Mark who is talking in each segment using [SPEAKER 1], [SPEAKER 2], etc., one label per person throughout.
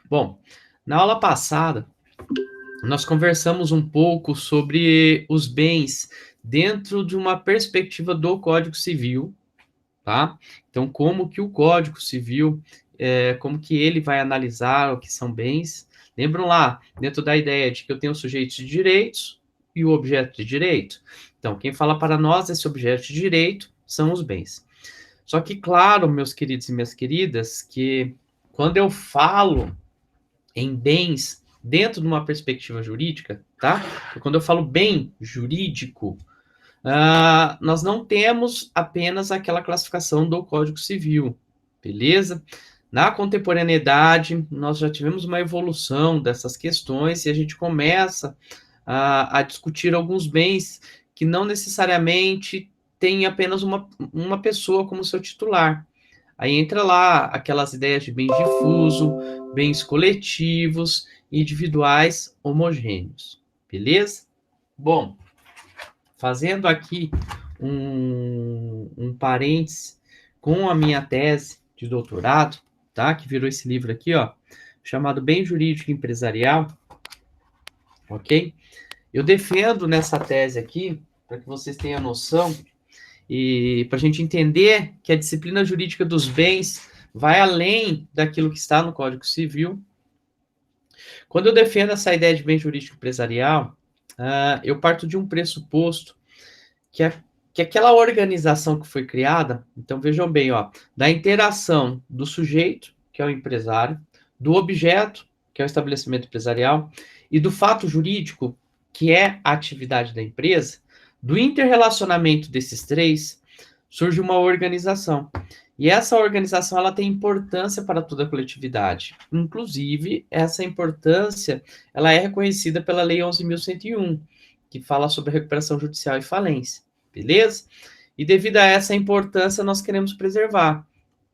[SPEAKER 1] Bom, na aula passada, nós conversamos um pouco sobre os bens dentro de uma perspectiva do Código Civil, tá? Então, como que o Código Civil, como que ele vai analisar o que são bens. Lembram lá, dentro da ideia de que eu tenho sujeitos de direitos e o objeto de direito? Então, quem fala para nós esse objeto de direito são os bens. Só que, claro, meus queridos e minhas queridas, que quando eu falo em bens dentro de uma perspectiva jurídica, tá? Quando eu falo bem jurídico, nós não temos apenas aquela classificação do Código Civil, beleza? Na contemporaneidade, nós já tivemos uma evolução dessas questões e a gente começa a discutir alguns bens que não necessariamente tem apenas uma pessoa como seu titular. Aí entra lá aquelas ideias de bens difuso, bens coletivos, individuais, homogêneos. Beleza? Bom, fazendo aqui um parênteses com a minha tese de doutorado, tá? Que virou esse livro aqui, ó, chamado Bem Jurídico Empresarial, ok? Eu defendo nessa tese aqui, para que vocês tenham noção, e para a gente entender que a disciplina jurídica dos bens vai além daquilo que está no Código Civil. Quando eu defendo essa ideia de bem jurídico empresarial, eu parto de um pressuposto que, que aquela organização que foi criada, então vejam bem, ó, da interação do sujeito, que é o empresário, do objeto, que é o estabelecimento empresarial, e do fato jurídico, que é a atividade da empresa, do interrelacionamento desses três, surge uma organização. E essa organização ela tem importância para toda a coletividade. Inclusive, essa importância ela é reconhecida pela Lei 11.101, que fala sobre recuperação judicial e falência. Beleza? E devido a essa importância, nós queremos preservar.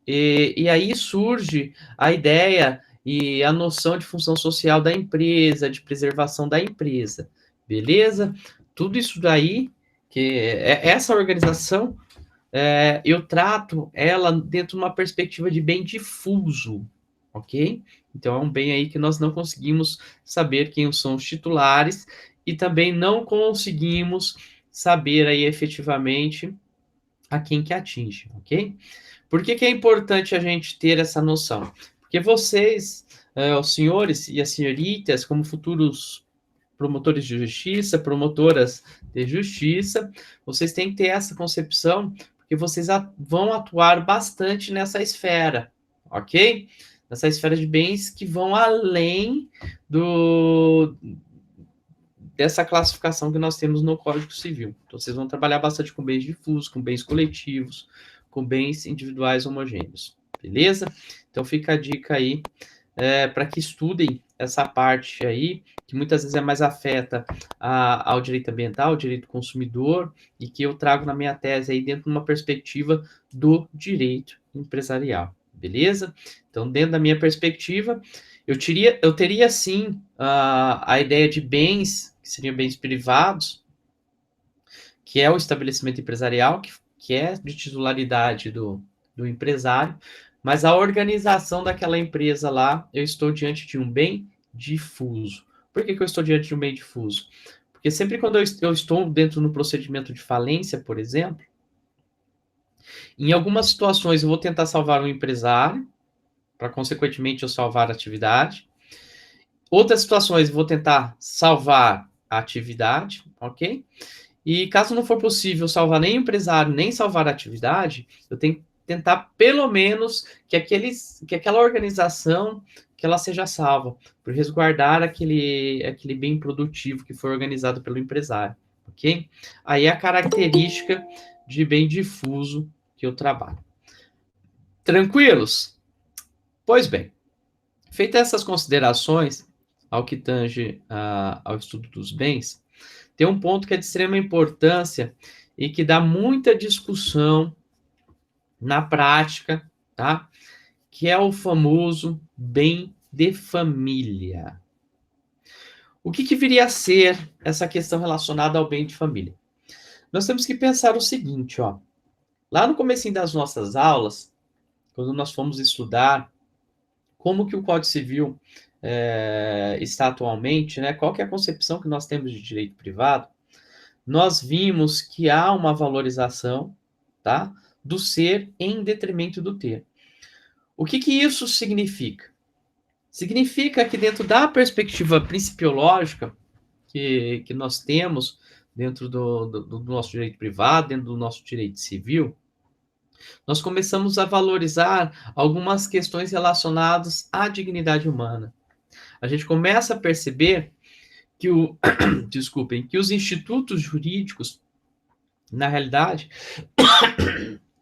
[SPEAKER 1] E aí surge a ideia e a noção de função social da empresa, de preservação da empresa. Beleza? Tudo isso daí, que essa organização, eu trato ela dentro de uma perspectiva de bem difuso, ok? Então, é um bem aí que nós não conseguimos saber quem são os titulares e também não conseguimos saber aí efetivamente a quem que atinge, ok? Por que que é importante a gente ter essa noção? Porque vocês, os senhores e as senhoritas, como futuros promotores de justiça, promotoras de justiça, vocês têm que ter essa concepção, porque vocês vão atuar bastante nessa esfera, ok? Nessa esfera de bens que vão além dessa classificação que nós temos no Código Civil. Então, vocês vão trabalhar bastante com bens difusos, com bens coletivos, com bens individuais homogêneos. Beleza? Então, fica a dica aí para que estudem essa parte aí, que muitas vezes é mais afeta ao direito ambiental, ao direito consumidor, e que eu trago na minha tese aí dentro de uma perspectiva do direito empresarial. Beleza? Então, dentro da minha perspectiva, eu teria sim a ideia de bens, que seriam bens privados, que é o estabelecimento empresarial, que é de titularidade do empresário, mas a organização daquela empresa lá, eu estou diante de um bem difuso. Por que eu estou diante de um bem difuso? Porque sempre quando eu estou dentro do procedimento de falência, por exemplo, em algumas situações eu vou tentar salvar um empresário, para consequentemente eu salvar a atividade. Outras situações eu vou tentar salvar a atividade, ok? E caso não for possível salvar nem o empresário, nem salvar a atividade, eu tenho que tentar pelo menos que aquela organização que ela seja salva, por resguardar aquele bem produtivo que foi organizado pelo empresário, ok? Aí é a característica de bem difuso que eu trabalho. Tranquilos? Pois bem, feitas essas considerações ao que tange ao estudo dos bens, tem um ponto que é de extrema importância e que dá muita discussão na prática, tá? Que é o famoso bem de família. O que viria a ser essa questão relacionada ao bem de família? Nós temos que pensar o seguinte, ó. Lá no comecinho das nossas aulas, quando nós fomos estudar como que o Código Civil está atualmente, né? Qual que é a concepção que nós temos de direito privado? Nós vimos que há uma valorização, tá, do ser em detrimento do ter. O que que isso significa? Significa que dentro da perspectiva principiológica que nós temos dentro do nosso direito privado, dentro do nosso direito civil, nós começamos a valorizar algumas questões relacionadas à dignidade humana. A gente começa a perceber que desculpem, que os institutos jurídicos, na realidade,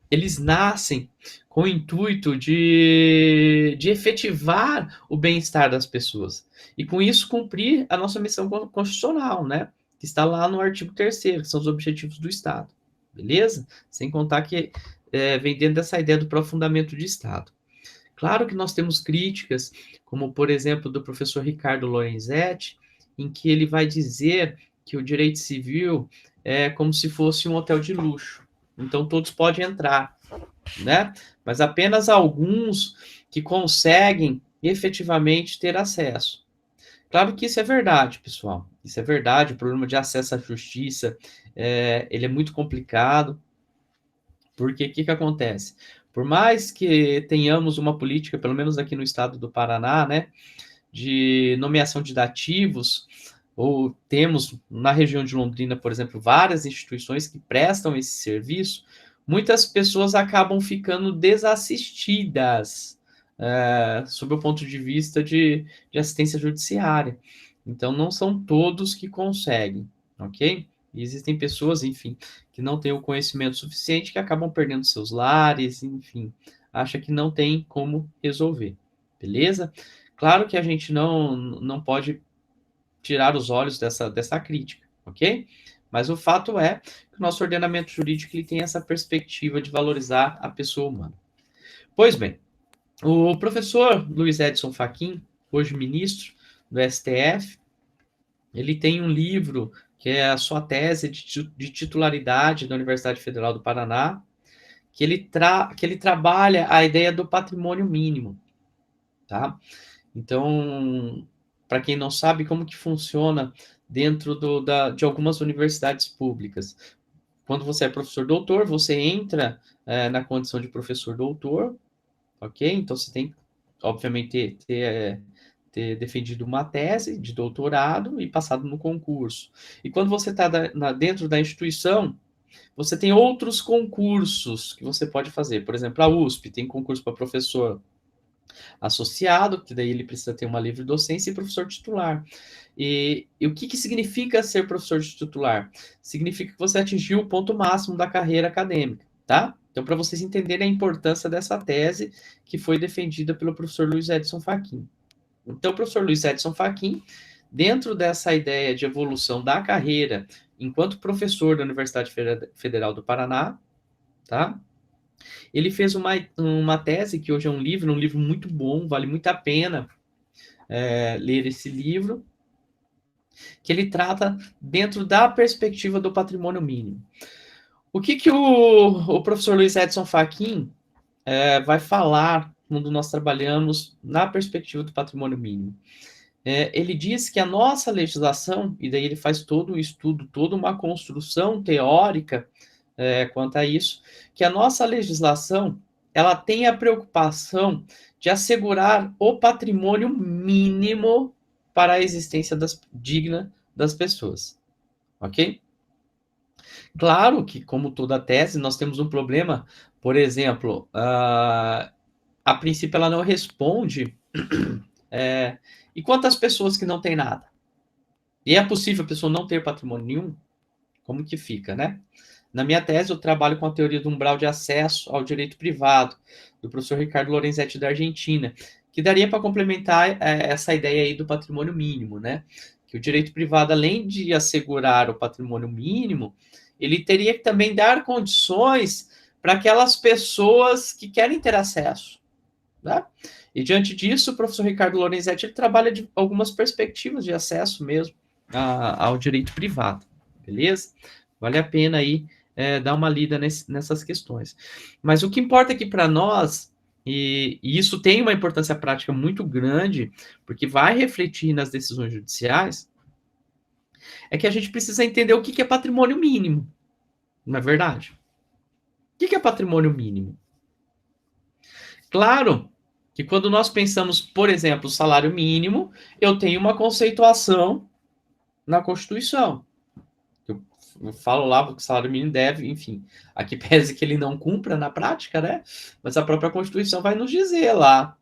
[SPEAKER 1] eles nascem com o intuito de efetivar o bem-estar das pessoas. E com isso cumprir a nossa missão constitucional, né? Que está lá no artigo 3º, que são os objetivos do Estado. Beleza? Sem contar que vem dentro dessa ideia do aprofundamento de Estado. Claro que nós temos críticas, como por exemplo do professor Ricardo Lorenzetti, em que ele vai dizer que o direito civil é como se fosse um hotel de luxo. Então todos podem entrar, né? Mas apenas alguns que conseguem efetivamente ter acesso. Claro que isso é verdade, pessoal. Isso é verdade. O problema de acesso à justiça ele é muito complicado. Porque o que acontece? Por mais que tenhamos uma política, pelo menos aqui no estado do Paraná, né, de nomeação de dativos, ou temos na região de Londrina, por exemplo, várias instituições que prestam esse serviço, muitas pessoas acabam ficando desassistidas sob o ponto de vista de assistência judiciária. Então, não são todos que conseguem, ok? E existem pessoas, enfim, que não têm o conhecimento suficiente, que acabam perdendo seus lares, enfim, acha que não tem como resolver, beleza? Claro que a gente não pode tirar os olhos dessa crítica, ok? Mas o fato é que o nosso ordenamento jurídico ele tem essa perspectiva de valorizar a pessoa humana. Pois bem, o professor Luiz Edson Fachin, hoje ministro do STF, ele tem um livro que é a sua tese de titularidade da Universidade Federal do Paraná, que ele trabalha a ideia do patrimônio mínimo, tá? Então, para quem não sabe como que funciona dentro de algumas universidades públicas, quando você é professor doutor, você entra na condição de professor doutor, ok? Então, você tem, obviamente, ter defendido uma tese de doutorado e passado no concurso. E quando você está dentro da instituição, você tem outros concursos que você pode fazer. Por exemplo, a USP tem concurso para professor associado, que daí ele precisa ter uma livre docência, e professor titular. E o que significa ser professor titular? Significa que você atingiu o ponto máximo da carreira acadêmica, tá? Então, para vocês entenderem a importância dessa tese que foi defendida pelo professor Luiz Edson Fachin. Então, o professor Luiz Edson Fachin, dentro dessa ideia de evolução da carreira enquanto professor da Universidade Federal do Paraná, tá? Ele fez uma tese, que hoje é um livro muito bom, vale muito a pena ler esse livro, que ele trata dentro da perspectiva do patrimônio mínimo. O que o professor Luiz Edson Fachin vai falar quando nós trabalhamos na perspectiva do patrimônio mínimo? Ele diz que a nossa legislação, e daí ele faz todo um estudo, toda uma construção teórica quanto a isso, que a nossa legislação ela tem a preocupação de assegurar o patrimônio mínimo para a existência digna das pessoas, ok? Claro que, como toda tese, nós temos um problema, por exemplo, a princípio ela não responde e quantas pessoas que não têm nada? E é possível a pessoa não ter patrimônio nenhum? Como que fica, né? Na minha tese, eu trabalho com a teoria do umbral de acesso ao direito privado, do professor Ricardo Lorenzetti, da Argentina, que daria para complementar essa ideia aí do patrimônio mínimo, né? Que o direito privado, além de assegurar o patrimônio mínimo, ele teria que também dar condições para aquelas pessoas que querem ter acesso, né? E diante disso, o professor Ricardo Lorenzetti ele trabalha de algumas perspectivas de acesso mesmo ao direito privado, beleza? Vale a pena aí dar uma lida nessas questões. Mas o que importa aqui para nós e isso tem uma importância prática muito grande, porque vai refletir nas decisões judiciais, é que a gente precisa entender o que é patrimônio mínimo, não é verdade? O que é patrimônio mínimo? Claro que quando nós pensamos, por exemplo, salário mínimo, eu tenho uma conceituação na Constituição. Eu falo lá que o salário mínimo deve, enfim, aqui pese que ele não cumpra na prática, né? Mas a própria Constituição vai nos dizer lá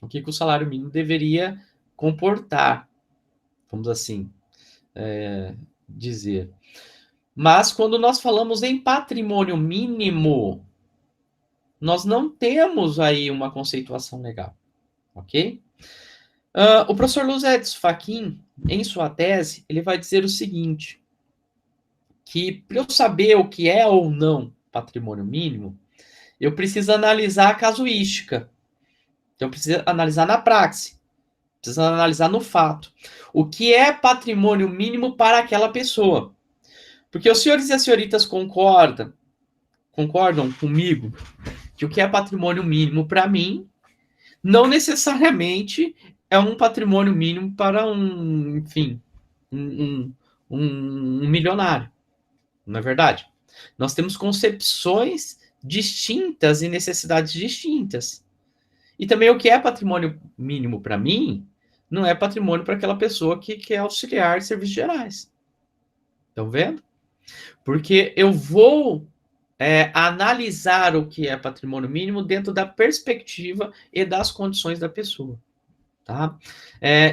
[SPEAKER 1] o que o salário mínimo deveria comportar, vamos assim dizer. Mas quando nós falamos em patrimônio mínimo, nós não temos aí uma conceituação legal, ok? O professor Luiz Edson Fachin, em sua tese, ele vai dizer o seguinte, que para eu saber o que é ou não patrimônio mínimo, eu preciso analisar a casuística. Então, eu preciso analisar na praxe, preciso analisar no fato. O que é patrimônio mínimo para aquela pessoa? Porque os senhores e as senhoritas concordam comigo que o que é patrimônio mínimo para mim não necessariamente é um patrimônio mínimo para um, enfim, um milionário, não é verdade? Nós temos concepções distintas e necessidades distintas. E também o que é patrimônio mínimo para mim não é patrimônio para aquela pessoa que quer auxiliar serviços gerais. Estão vendo? Porque eu vou analisar o que é patrimônio mínimo dentro da perspectiva e das condições da pessoa. Tá?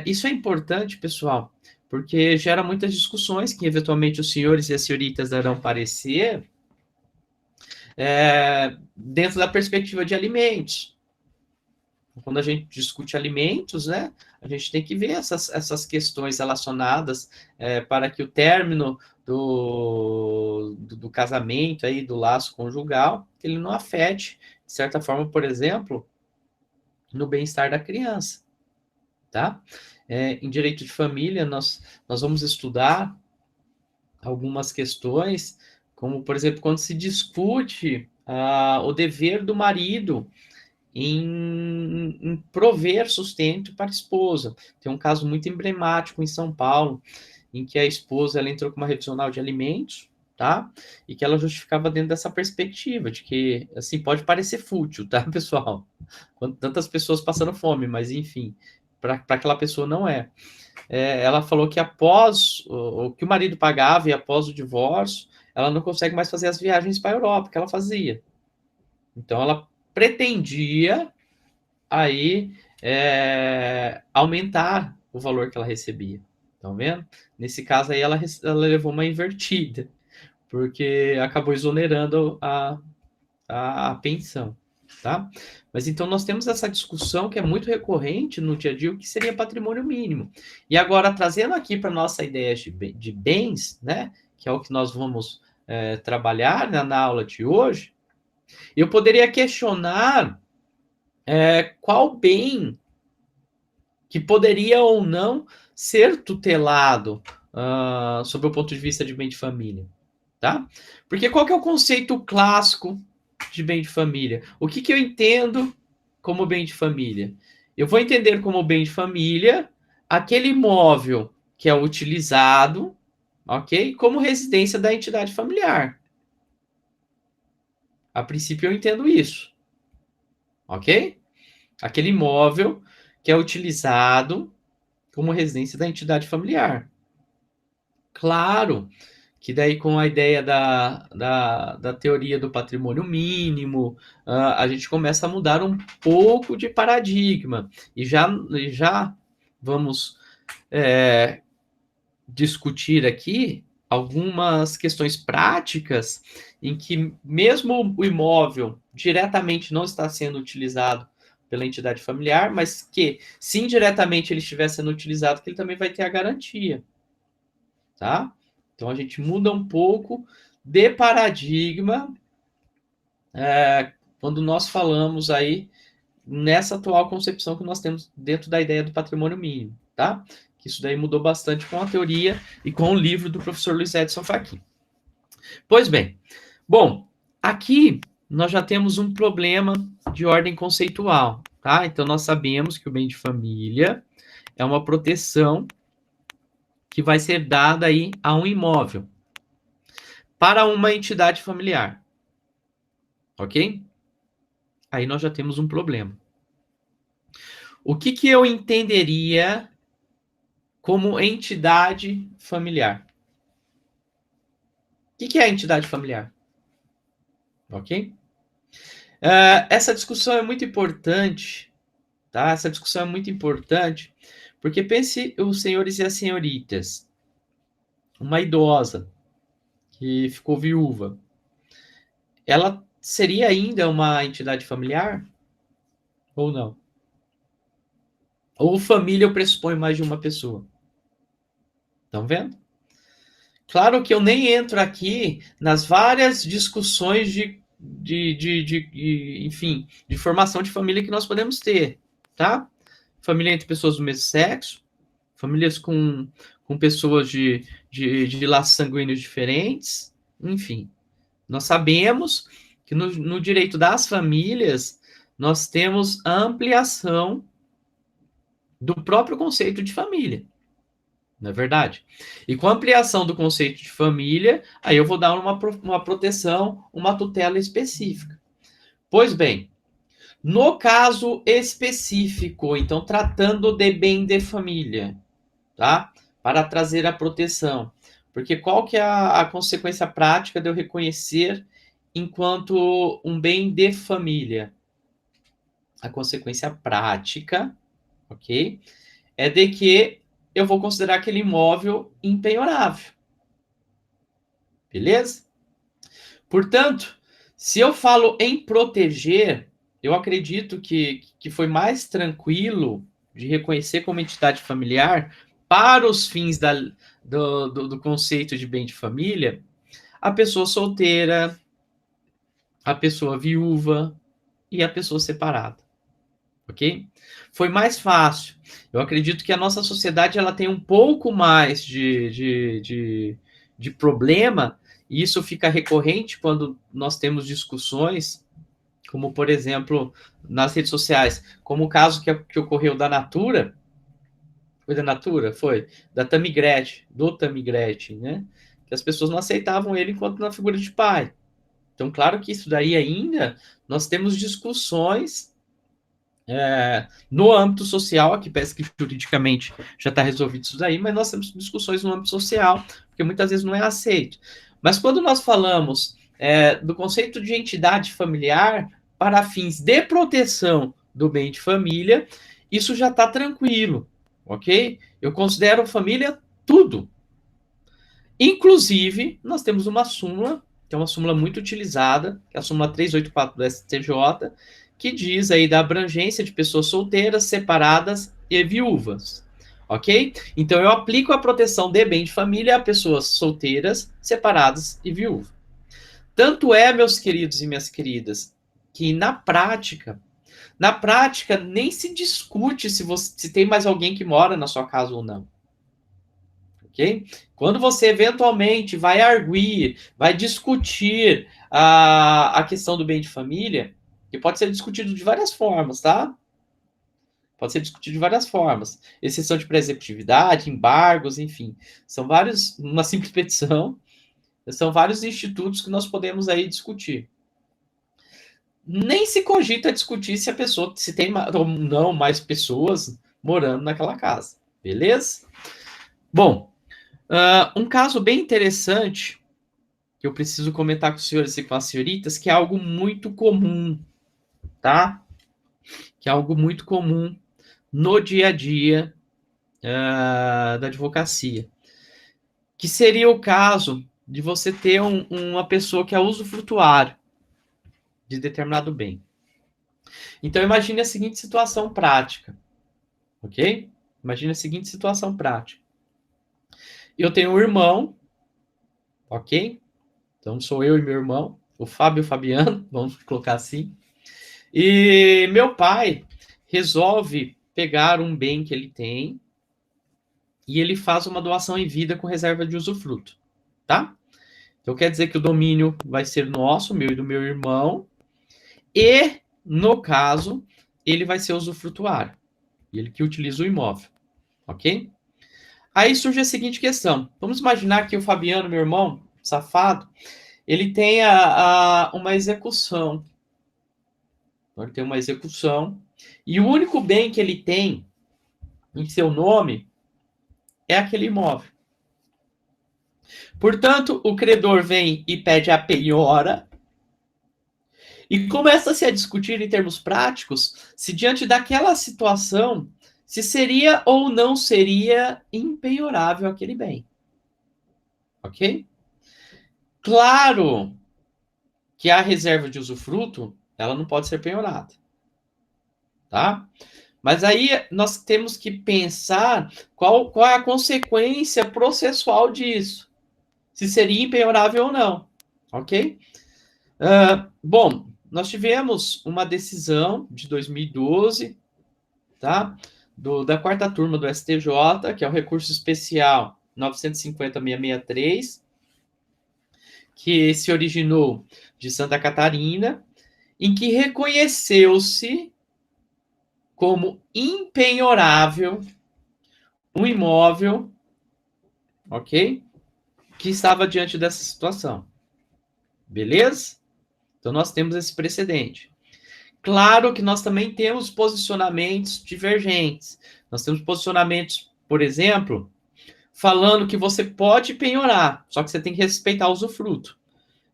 [SPEAKER 1] Isso é importante, pessoal, porque gera muitas discussões que, eventualmente, os senhores e as senhoritas darão parecer dentro da perspectiva de alimentos. Quando a gente discute alimentos, né, a gente tem que ver essas questões relacionadas para que o término do casamento, aí, do laço conjugal, ele não afete, de certa forma, por exemplo, no bem-estar da criança. Tá? Em direito de família, nós vamos estudar algumas questões, como, por exemplo, quando se discute o dever do marido em prover sustento para a esposa. Tem um caso muito emblemático em São Paulo, em que a esposa ela entrou com uma revisional de alimentos, tá? E que ela justificava dentro dessa perspectiva, de que, assim, pode parecer fútil, tá, pessoal? Quando tantas pessoas passando fome, mas, enfim, para aquela pessoa não é. Ela falou que após o que o marido pagava e após o divórcio, ela não consegue mais fazer as viagens para a Europa que ela fazia. Então, ela pretendia aí aumentar o valor que ela recebia. Estão vendo? Nesse caso aí, ela levou uma invertida, porque acabou exonerando a pensão. Tá? Mas então nós temos essa discussão que é muito recorrente no dia a dia, o que seria patrimônio mínimo. E agora, trazendo aqui para a nossa ideia de bens, né, que é o que nós vamos trabalhar na aula de hoje, eu poderia questionar qual bem que poderia ou não ser tutelado sob o ponto de vista de bem de família. Tá? Porque qual que é o conceito clássico de bem de família? O que eu entendo como bem de família? Eu vou entender como bem de família aquele imóvel que é utilizado, ok? Como residência da entidade familiar. A princípio eu entendo isso, ok? Aquele imóvel que é utilizado como residência da entidade familiar. Claro que daí com a ideia da teoria do patrimônio mínimo, a gente começa a mudar um pouco de paradigma. E já vamos discutir aqui algumas questões práticas em que mesmo o imóvel diretamente não está sendo utilizado pela entidade familiar, mas que, se indiretamente ele estiver sendo utilizado, que ele também vai ter a garantia. Tá? Então, a gente muda um pouco de paradigma quando nós falamos aí nessa atual concepção que nós temos dentro da ideia do patrimônio mínimo, tá? Que isso daí mudou bastante com a teoria e com o livro do professor Luiz Edson Fachin. Pois bem, bom, aqui nós já temos um problema de ordem conceitual, tá? Então, nós sabemos que o bem de família é uma proteção que vai ser dada aí a um imóvel para uma entidade familiar, ok? Aí nós já temos um problema. O que eu entenderia como entidade familiar? O que é a entidade familiar? Ok? Essa discussão é muito importante, tá? Essa discussão é muito importante, porque pense os senhores e as senhoritas, uma idosa que ficou viúva, ela seria ainda uma entidade familiar ou não? Ou família eu pressuponho mais de uma pessoa? Estão vendo? Claro que eu nem entro aqui nas várias discussões enfim, de formação de família que nós podemos ter, tá? Família entre pessoas do mesmo sexo, famílias com pessoas de laços sanguíneos diferentes, enfim. Nós sabemos que no direito das famílias nós temos a ampliação do próprio conceito de família. Não é verdade? E com a ampliação do conceito de família, aí eu vou dar uma proteção, uma tutela específica. Pois bem, no caso específico, então tratando de bem de família, tá? Para trazer a proteção. Porque qual que é a consequência prática de eu reconhecer enquanto um bem de família? A consequência prática, ok? É de que eu vou considerar aquele imóvel impenhorável. Beleza? Portanto, se eu falo em proteger, eu acredito que foi mais tranquilo de reconhecer como entidade familiar para os fins do conceito de bem de família a pessoa solteira, a pessoa viúva e a pessoa separada. Ok? Foi mais fácil. Eu acredito que a nossa sociedade ela tem um pouco mais de problema, e isso fica recorrente quando nós temos discussões, como, por exemplo, nas redes sociais, como o caso que ocorreu da Natura. Foi da Natura? Foi. Da Tamigretti, do Tamigretti, né? Que as pessoas não aceitavam ele enquanto na figura de pai. Então, claro que isso daí ainda, nós temos discussões no âmbito social, aqui parece que juridicamente já está resolvido isso daí, mas nós temos discussões no âmbito social, porque muitas vezes não é aceito. Mas quando nós falamos do conceito de entidade familiar para fins de proteção do bem de família, isso já está tranquilo, ok? Eu considero família tudo. Inclusive, nós temos uma súmula, que é uma súmula muito utilizada, que é a súmula 384 do STJ, que diz aí da abrangência de pessoas solteiras, separadas e viúvas. Ok? Então, eu aplico a proteção de bem de família a pessoas solteiras, separadas e viúvas. Tanto é, meus queridos e minhas queridas, que na prática, nem se discute se tem mais alguém que mora na sua casa ou não. Ok? Quando você eventualmente vai arguir, vai discutir a questão do bem de família, que pode ser discutido de várias formas, tá? Pode ser discutido de várias formas. Exceção de prescritividade, embargos, enfim. São vários, uma simples petição, são vários institutos que nós podemos aí discutir. Nem se cogita discutir se a pessoa, se tem ou não mais pessoas morando naquela casa. Beleza? Bom, um caso bem interessante que eu preciso comentar com os senhores e com as senhoritas, que é algo muito comum, tá? Que é algo muito comum no dia a dia da advocacia. Que seria o caso de você ter uma pessoa que é usufrutuário de determinado bem. Então, imagine a seguinte situação prática, ok? Imagine a seguinte situação prática. Eu tenho um irmão, ok? Então, sou eu e meu irmão, o Fábio e o Fabiano, vamos colocar assim. E meu pai resolve pegar um bem que ele tem e ele faz uma doação em vida com reserva de usufruto, tá? Então quer dizer que o domínio vai ser nosso, meu e do meu irmão, e, no caso, ele vai ser usufrutuário. Ele que utiliza o imóvel, ok? Aí surge a seguinte questão. Vamos imaginar que o Fabiano, meu irmão, safado, ele tenha uma execução. Ele tem uma execução. E o único bem que ele tem em seu nome é aquele imóvel. Portanto, o credor vem e pede a penhora e começa-se a discutir em termos práticos se diante daquela situação se seria ou não seria impenhorável aquele bem. Ok? Claro que a reserva de usufruto, ela não pode ser penhorada. Tá? Mas aí nós temos que pensar qual é a consequência processual disso. Se seria impenhorável ou não. Ok? Bom, nós tivemos uma decisão de 2012, tá? Da quarta turma do STJ, que é o recurso especial 950.663, que se originou de Santa Catarina, em que reconheceu-se como impenhorável um imóvel, ok? Que estava diante dessa situação. Beleza? Então nós temos esse precedente. Claro que nós também temos posicionamentos divergentes. Nós temos posicionamentos, por exemplo, falando que você pode penhorar, só que você tem que respeitar o usufruto.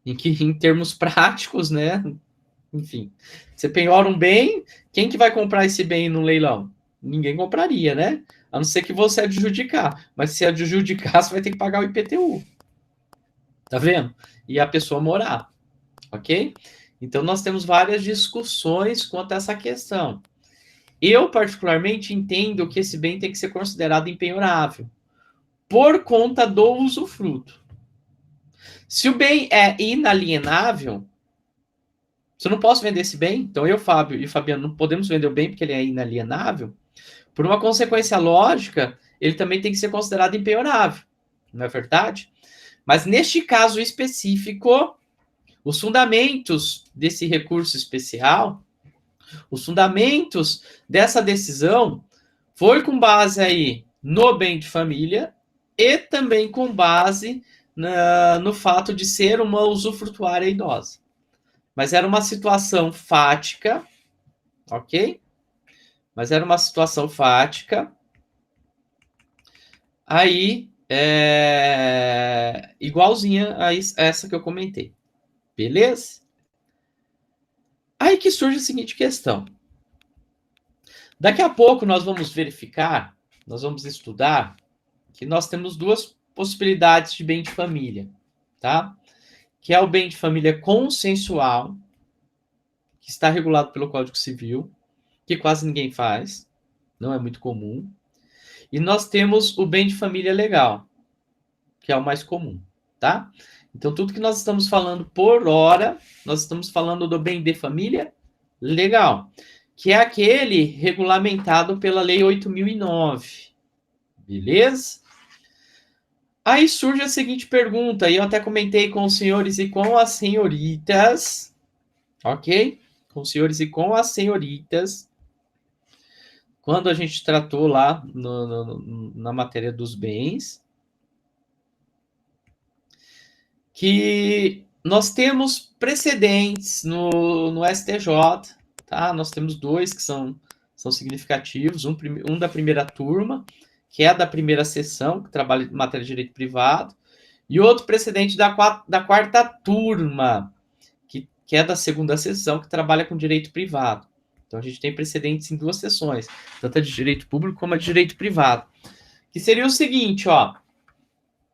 [SPEAKER 1] Em que, em termos práticos, né? Enfim, você penhora um bem, quem que vai comprar esse bem no leilão? Ninguém compraria, né? A não ser que você adjudicar. Mas se adjudicar, você vai ter que pagar o IPTU. Tá vendo? E a pessoa morar, ok? Então, nós temos várias discussões quanto a essa questão. Eu, particularmente, entendo que esse bem tem que ser considerado impenhorável por conta do usufruto. Se o bem é inalienável, se eu não posso vender esse bem, então eu, Fábio e Fabiano, não podemos vender o bem porque ele é inalienável, por uma consequência lógica, ele também tem que ser considerado impenhorável, não é verdade? Mas neste caso específico, os fundamentos desse recurso especial, os fundamentos dessa decisão, foi com base aí no bem de família e também com base no fato de ser uma usufrutuária idosa. Mas era uma situação fática, ok? Mas era uma situação fática. Aí, igualzinha a essa que eu comentei. Beleza? Aí que surge a seguinte questão. Daqui a pouco nós vamos verificar, nós vamos estudar que nós temos duas possibilidades de bem de família, tá? Que é o bem de família consensual, que está regulado pelo Código Civil, que quase ninguém faz, não é muito comum. E nós temos o bem de família legal, que é o mais comum, tá? Então, tudo que nós estamos falando por hora, nós estamos falando do bem de família legal, que é aquele regulamentado pela Lei 8.009. Beleza? Aí surge a seguinte pergunta, e eu até comentei com os senhores e com as senhoritas, ok? Com os senhores e com as senhoritas, quando a gente tratou lá na matéria dos bens, que nós temos precedentes no STJ, tá? Nós temos dois que são significativos, um da primeira turma, que é da primeira sessão, que trabalha em matéria de direito privado, e outro precedente da quarta turma, que é da segunda sessão, que trabalha com direito privado. Então, a gente tem precedentes em duas sessões, tanto a de direito público como a de direito privado. Que seria o seguinte, ó,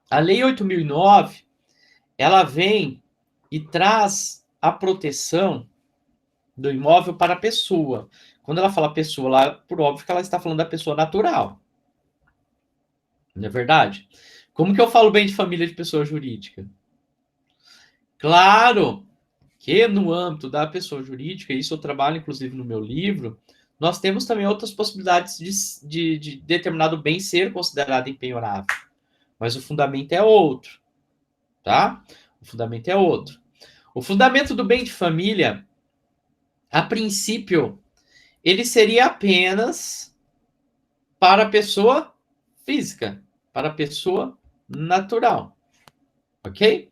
[SPEAKER 1] a Lei 8.009, ela vem e traz a proteção do imóvel para a pessoa. Quando ela fala pessoa, lá, por óbvio que ela está falando da pessoa natural. Não é verdade? Como que eu falo bem de família de pessoa jurídica? Claro que no âmbito da pessoa jurídica, isso eu trabalho inclusive no meu livro, nós temos também outras possibilidades de determinado bem ser considerado impenhorável. Mas o fundamento é outro, tá? O fundamento é outro. O fundamento do bem de família a princípio, ele seria apenas para a pessoa física, para a pessoa natural, ok?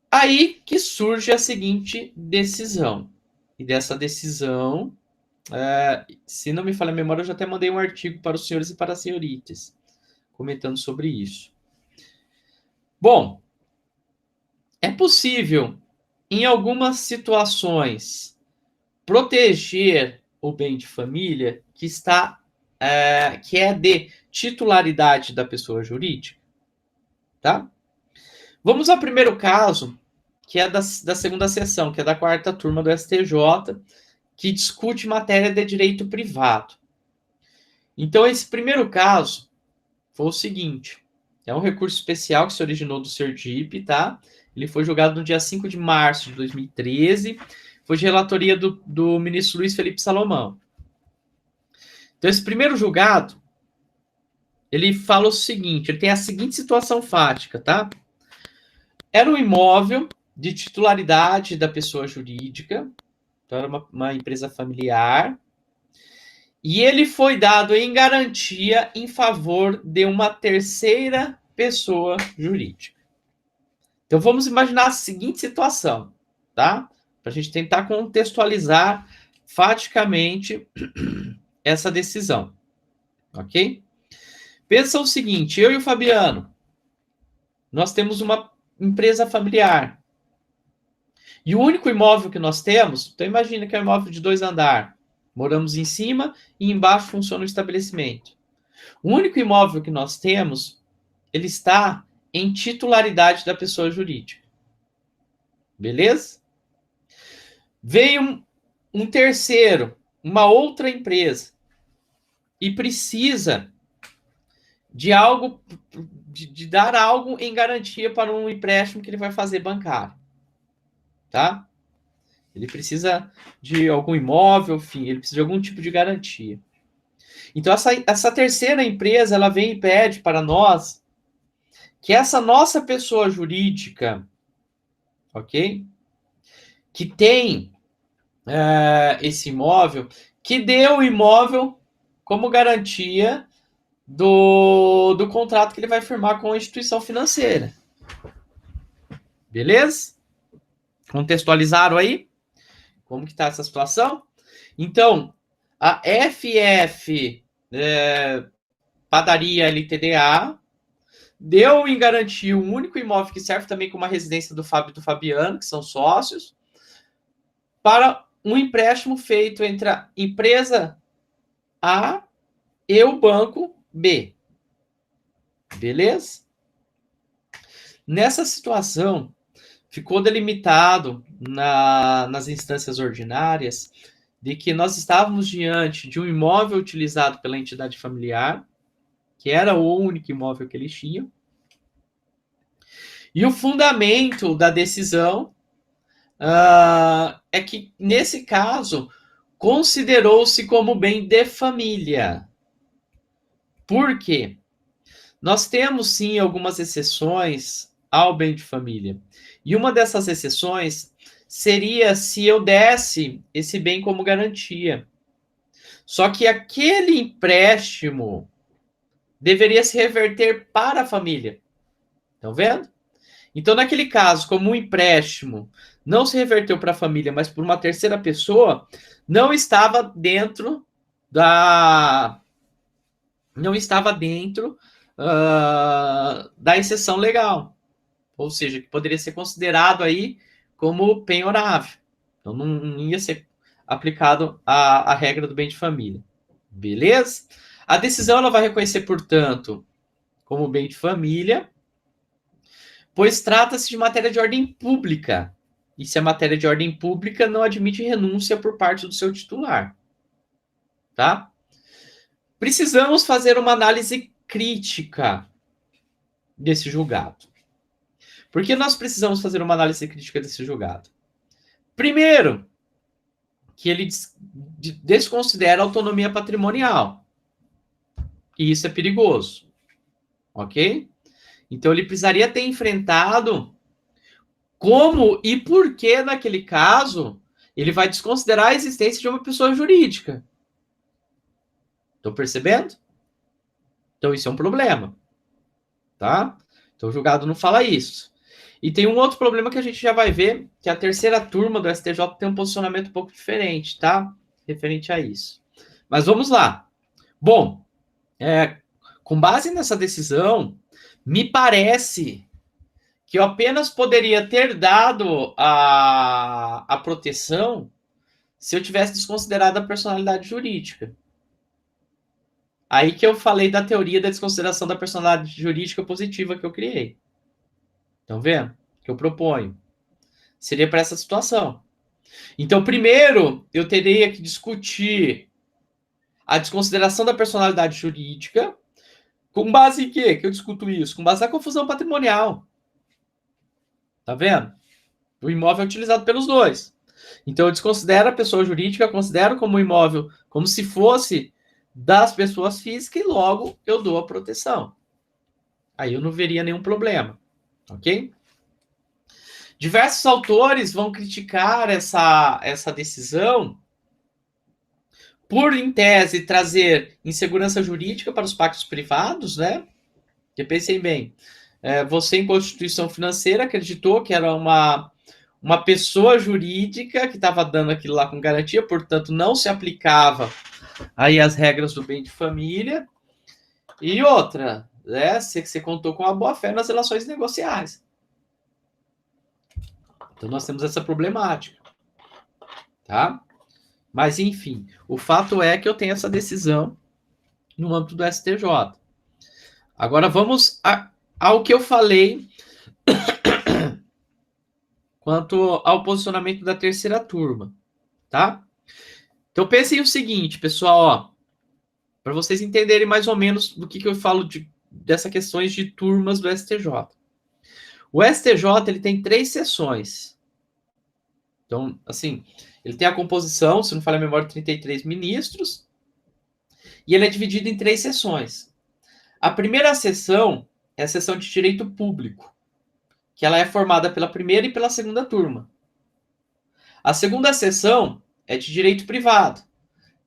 [SPEAKER 1] Aí que surge a seguinte decisão. E dessa decisão, se não me falha a memória, eu já até mandei um artigo para os senhores e para as senhoritas, comentando sobre isso. Bom, é possível, em algumas situações, proteger o bem de família que é de titularidade da pessoa jurídica, tá? Vamos ao primeiro caso, que é da segunda sessão, que é da quarta turma do STJ, que discute matéria de direito privado. Então, esse primeiro caso foi o seguinte: é um recurso especial que se originou do Sergipe, tá? Ele foi julgado no dia 5 de março de 2013, foi de relatoria do ministro Luiz Felipe Salomão. Então, esse primeiro julgado, ele fala o seguinte, ele tem a seguinte situação fática, tá? Era um imóvel de titularidade da pessoa jurídica, então era uma empresa familiar, e ele foi dado em garantia em favor de uma terceira pessoa jurídica. Então vamos imaginar a seguinte situação, tá? Para a gente tentar contextualizar faticamente essa decisão, ok? Pensa o seguinte, eu e o Fabiano, nós temos uma empresa familiar. E o único imóvel que nós temos, então imagina que é um imóvel de 2 andares. Moramos em cima e embaixo funciona o estabelecimento. O único imóvel que nós temos, ele está em titularidade da pessoa jurídica. Beleza? Veio um terceiro, uma outra empresa, e precisa de algo, de dar algo em garantia para um empréstimo que ele vai fazer bancário. Tá? Ele precisa de algum imóvel, enfim, ele precisa de algum tipo de garantia. Então, essa terceira empresa, ela vem e pede para nós que essa nossa pessoa jurídica, ok? Que tem esse imóvel, que dê o imóvel como garantia do contrato que ele vai firmar com a instituição financeira. Beleza? Contextualizaram aí? Como que está essa situação? Então, a FF Padaria LTDA deu em garantia um único imóvel que serve também como uma residência do Fábio e do Fabiano, que são sócios, para um empréstimo feito entre a empresa A e o banco B. Beleza? Nessa situação, ficou delimitado nas instâncias ordinárias de que nós estávamos diante de um imóvel utilizado pela entidade familiar, que era o único imóvel que eles tinham, e o fundamento da decisão é que, nesse caso, considerou-se como bem de família. Por quê? Nós temos, sim, algumas exceções ao bem de família. E uma dessas exceções seria se eu desse esse bem como garantia. Só que aquele empréstimo deveria se reverter para a família. Estão vendo? Então, naquele caso, como um empréstimo não se reverteu para a família, mas por uma terceira pessoa, não estava dentro da exceção legal. Ou seja, que poderia ser considerado aí como penhorável. Então, não ia ser aplicado a regra do bem de família. Beleza? A decisão ela vai reconhecer, portanto, como bem de família, pois trata-se de matéria de ordem pública. E se a matéria de ordem pública não admite renúncia por parte do seu titular. Tá? Precisamos fazer uma análise crítica desse julgado. Por que nós precisamos fazer uma análise crítica desse julgado? Primeiro, que ele desconsidera a autonomia patrimonial. E isso é perigoso. Ok? Então, ele precisaria ter enfrentado como e por que, naquele caso, ele vai desconsiderar a existência de uma pessoa jurídica. Estão percebendo? Então, isso é um problema. Tá? Então, o julgado não fala isso. E tem um outro problema que a gente já vai ver, que a terceira turma do STJ tem um posicionamento um pouco diferente, tá? Referente a isso. Mas vamos lá. Bom, com base nessa decisão, me parece que eu apenas poderia ter dado a proteção se eu tivesse desconsiderado a personalidade jurídica. Aí que eu falei da teoria da desconsideração da personalidade jurídica positiva que eu criei. Estão vendo? Que eu proponho. Seria para essa situação. Então, primeiro, eu teria que discutir a desconsideração da personalidade jurídica. Com base em quê que eu discuto isso? Com base na confusão patrimonial. Tá vendo? O imóvel é utilizado pelos dois. Então, eu desconsidero a pessoa jurídica, considero como imóvel como se fosse das pessoas físicas e logo eu dou a proteção. Aí eu não veria nenhum problema. Ok? Diversos autores vão criticar essa decisão por, em tese, trazer insegurança jurídica para os pactos privados, né? Porque pensem bem, você em constituição financeira acreditou que era uma pessoa jurídica que estava dando aquilo lá com garantia, portanto não se aplicava aí as regras do bem de família. E outra, né? Você contou com a boa-fé nas relações negociais. Então nós temos essa problemática, tá? Mas enfim, o fato é que eu tenho essa decisão no âmbito do STJ. Agora vamos ao que eu falei quanto ao posicionamento da terceira turma, tá? Então pensem o seguinte, pessoal, para vocês entenderem mais ou menos do que eu falo dessas questões de turmas do STJ. O STJ ele tem 3 sessões. Então, assim, ele tem a composição, se não falha a memória, 33 ministros, e ele é dividido em 3 sessões. A primeira sessão é a sessão de direito público, que ela é formada pela primeira e pela segunda turma. A segunda sessão é de direito privado,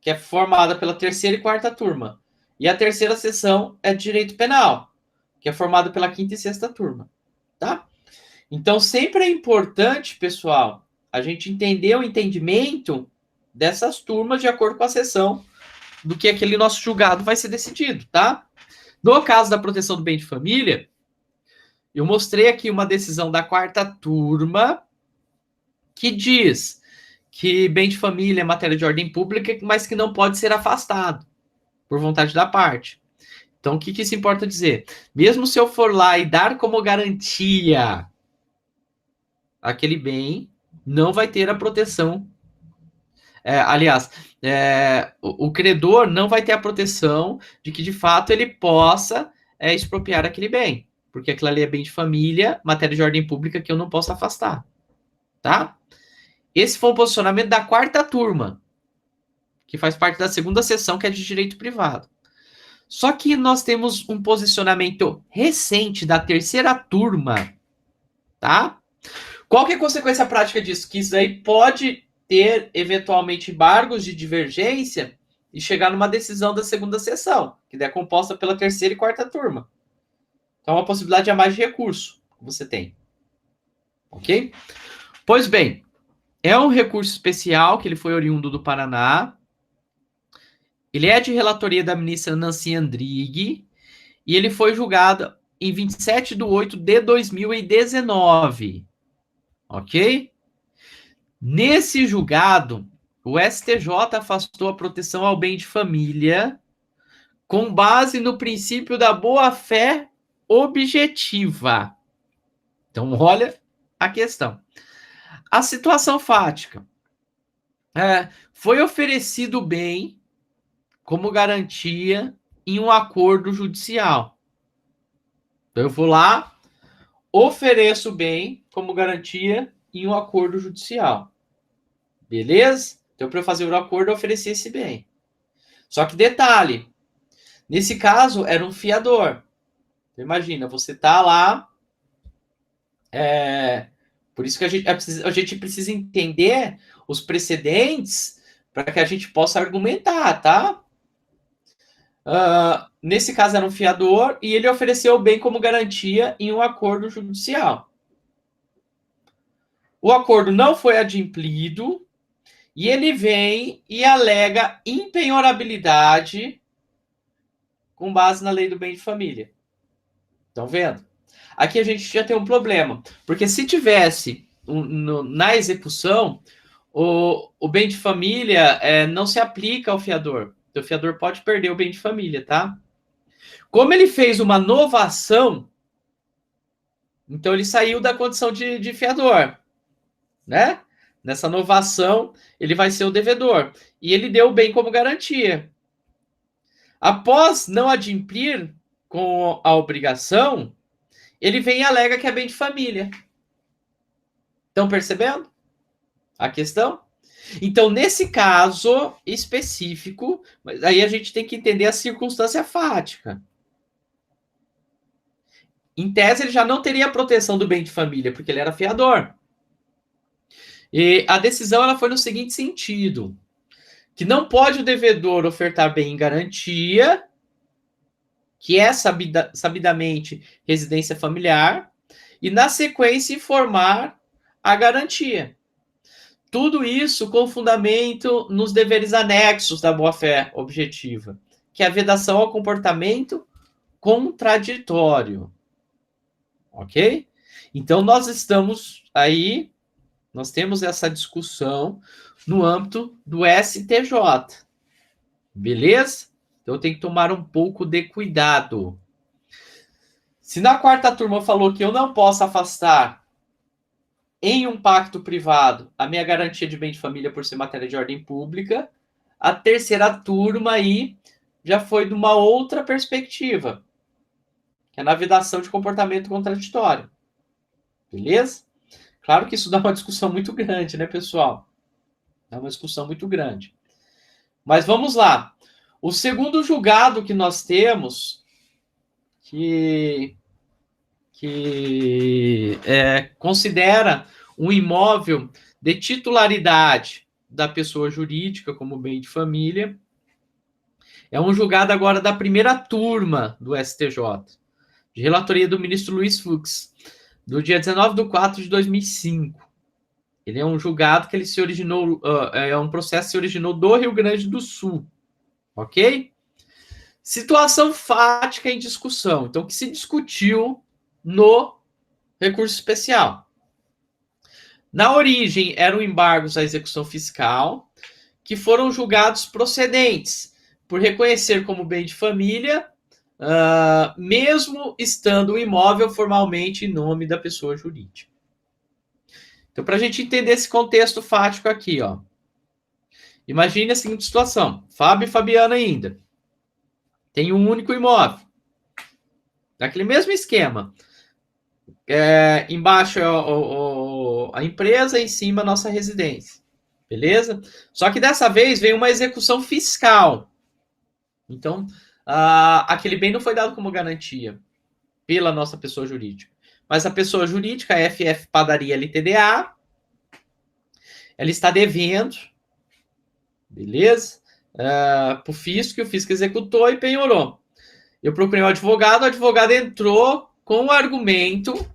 [SPEAKER 1] que é formada pela terceira e quarta turma. E a terceira sessão é de direito penal, que é formada pela quinta e sexta turma. Tá? Então, sempre é importante, pessoal, a gente entender o entendimento dessas turmas de acordo com a sessão do que aquele nosso julgado vai ser decidido, tá? No caso da proteção do bem de família, eu mostrei aqui uma decisão da quarta turma que diz que bem de família é matéria de ordem pública, mas que não pode ser afastado por vontade da parte. Então, o que isso importa dizer? Mesmo se eu for lá e dar como garantia aquele bem, não vai ter a proteção. Aliás, o credor não vai ter a proteção de que, de fato, ele possa expropriar aquele bem. Porque aquilo ali é bem de família, matéria de ordem pública que eu não posso afastar. Tá? Esse foi o posicionamento da quarta turma, que faz parte da segunda sessão, que é de direito privado. Só que nós temos um posicionamento recente da terceira turma, tá? Qual que é a consequência prática disso? Que isso aí pode ter, eventualmente, embargos de divergência e chegar numa decisão da segunda sessão, que é composta pela terceira e quarta turma. Então, é uma possibilidade a mais de recurso que você tem. Ok? Pois bem, é um recurso especial que ele foi oriundo do Paraná. Ele é de relatoria da ministra Nancy Andrighi e ele foi julgado em 27/8 de 2019. Ok? Nesse julgado, o STJ afastou a proteção ao bem de família com base no princípio da boa-fé objetiva. Então, olha a questão. A situação fática. Foi oferecido o bem como garantia em um acordo judicial. Então, eu vou lá, ofereço o bem como garantia em um acordo judicial. Beleza? Então, para eu fazer o acordo, eu ofereci esse bem. Só que detalhe, nesse caso, era um fiador. Então, imagina, você tá lá, por isso que a gente precisa entender os precedentes para que a gente possa argumentar, tá? Nesse caso era um fiador e ele ofereceu o bem como garantia em um acordo judicial. O acordo não foi adimplido e ele vem e alega impenhorabilidade com base na lei do bem de família. Estão vendo? Aqui a gente já tem um problema, porque se tivesse na execução, o bem de família não se aplica ao fiador. O fiador pode perder o bem de família, tá? Como ele fez uma novação, então ele saiu da condição de fiador, né? Nessa novação, ele vai ser o devedor. E ele deu o bem como garantia. Após não adimplir com a obrigação, ele vem e alega que é bem de família. Estão percebendo a questão? Então, nesse caso específico, aí a gente tem que entender a circunstância fática. Em tese, ele já não teria a proteção do bem de família, porque ele era fiador. E a decisão ela foi no seguinte sentido: que não pode o devedor ofertar bem em garantia, que é sabidamente residência familiar, e na sequência informar a garantia. Tudo isso com fundamento nos deveres anexos da boa-fé objetiva, que é a vedação ao comportamento contraditório. Ok? Então, nós estamos aí, nós temos essa discussão no âmbito do STJ. Beleza? Então, tem que tomar um pouco de cuidado. Se na quarta turma falou que eu não posso afastar em um pacto privado a minha garantia de bem de família por ser matéria de ordem pública, a terceira turma aí já foi de uma outra perspectiva, que é na vedação de comportamento contraditório. Beleza? Claro que isso dá uma discussão muito grande, né, pessoal? É uma discussão muito grande. Mas vamos lá. O segundo julgado que nós temos, que considera um imóvel de titularidade da pessoa jurídica como bem de família, é um julgado agora da primeira turma do STJ, de relatoria do ministro Luiz Fux, do dia 19/4/2005. Ele é um julgado que ele se originou, é um processo que se originou do Rio Grande do Sul, ok? Situação fática em discussão, então que se discutiu no recurso especial. Na origem, eram embargos à execução fiscal, que foram julgados procedentes, por reconhecer como bem de família, mesmo estando o imóvel formalmente em nome da pessoa jurídica. Então, para a gente entender esse contexto fático aqui, ó, imagine a seguinte situação: Fábio e Fabiana ainda tem um único imóvel, daquele mesmo esquema. Embaixo é a empresa, em cima a nossa residência. Beleza? Só que dessa vez veio uma execução fiscal. Então, aquele bem não foi dado como garantia pela nossa pessoa jurídica. Mas a pessoa jurídica, a FF Padaria LTDA, ela está devendo, beleza? Para o fisco executou e penhorou. Eu procurei o advogado entrou com o argumento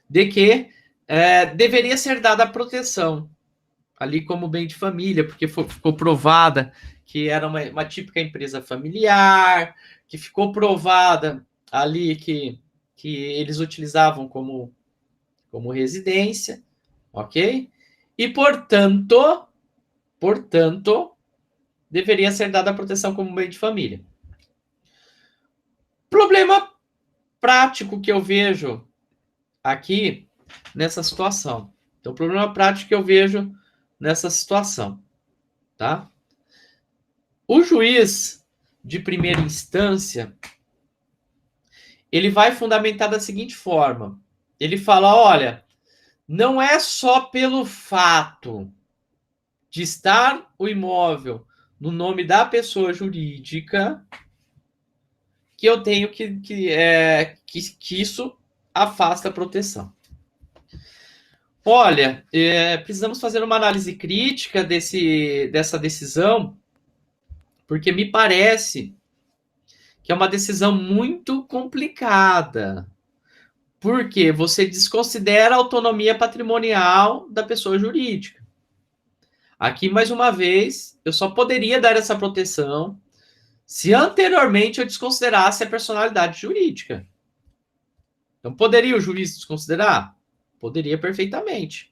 [SPEAKER 1] de que deveria ser dada a proteção ali como bem de família, porque ficou provada que era uma típica empresa familiar, que ficou provada ali que eles utilizavam como residência, ok? E, portanto, deveria ser dada a proteção como bem de família. Problema prático que eu vejo aqui nessa situação. Então, o problema prático que eu vejo nessa situação, tá? O juiz de primeira instância, ele vai fundamentar da seguinte forma: ele fala, olha, não é só pelo fato de estar o imóvel no nome da pessoa jurídica que eu tenho que isso afasta a proteção. Olha, precisamos fazer uma análise crítica dessa decisão, porque me parece que é uma decisão muito complicada. Porque você desconsidera a autonomia patrimonial da pessoa jurídica. Aqui, mais uma vez, eu só poderia dar essa proteção se anteriormente eu desconsiderasse a personalidade jurídica. Então, poderia o juiz desconsiderar? Poderia perfeitamente.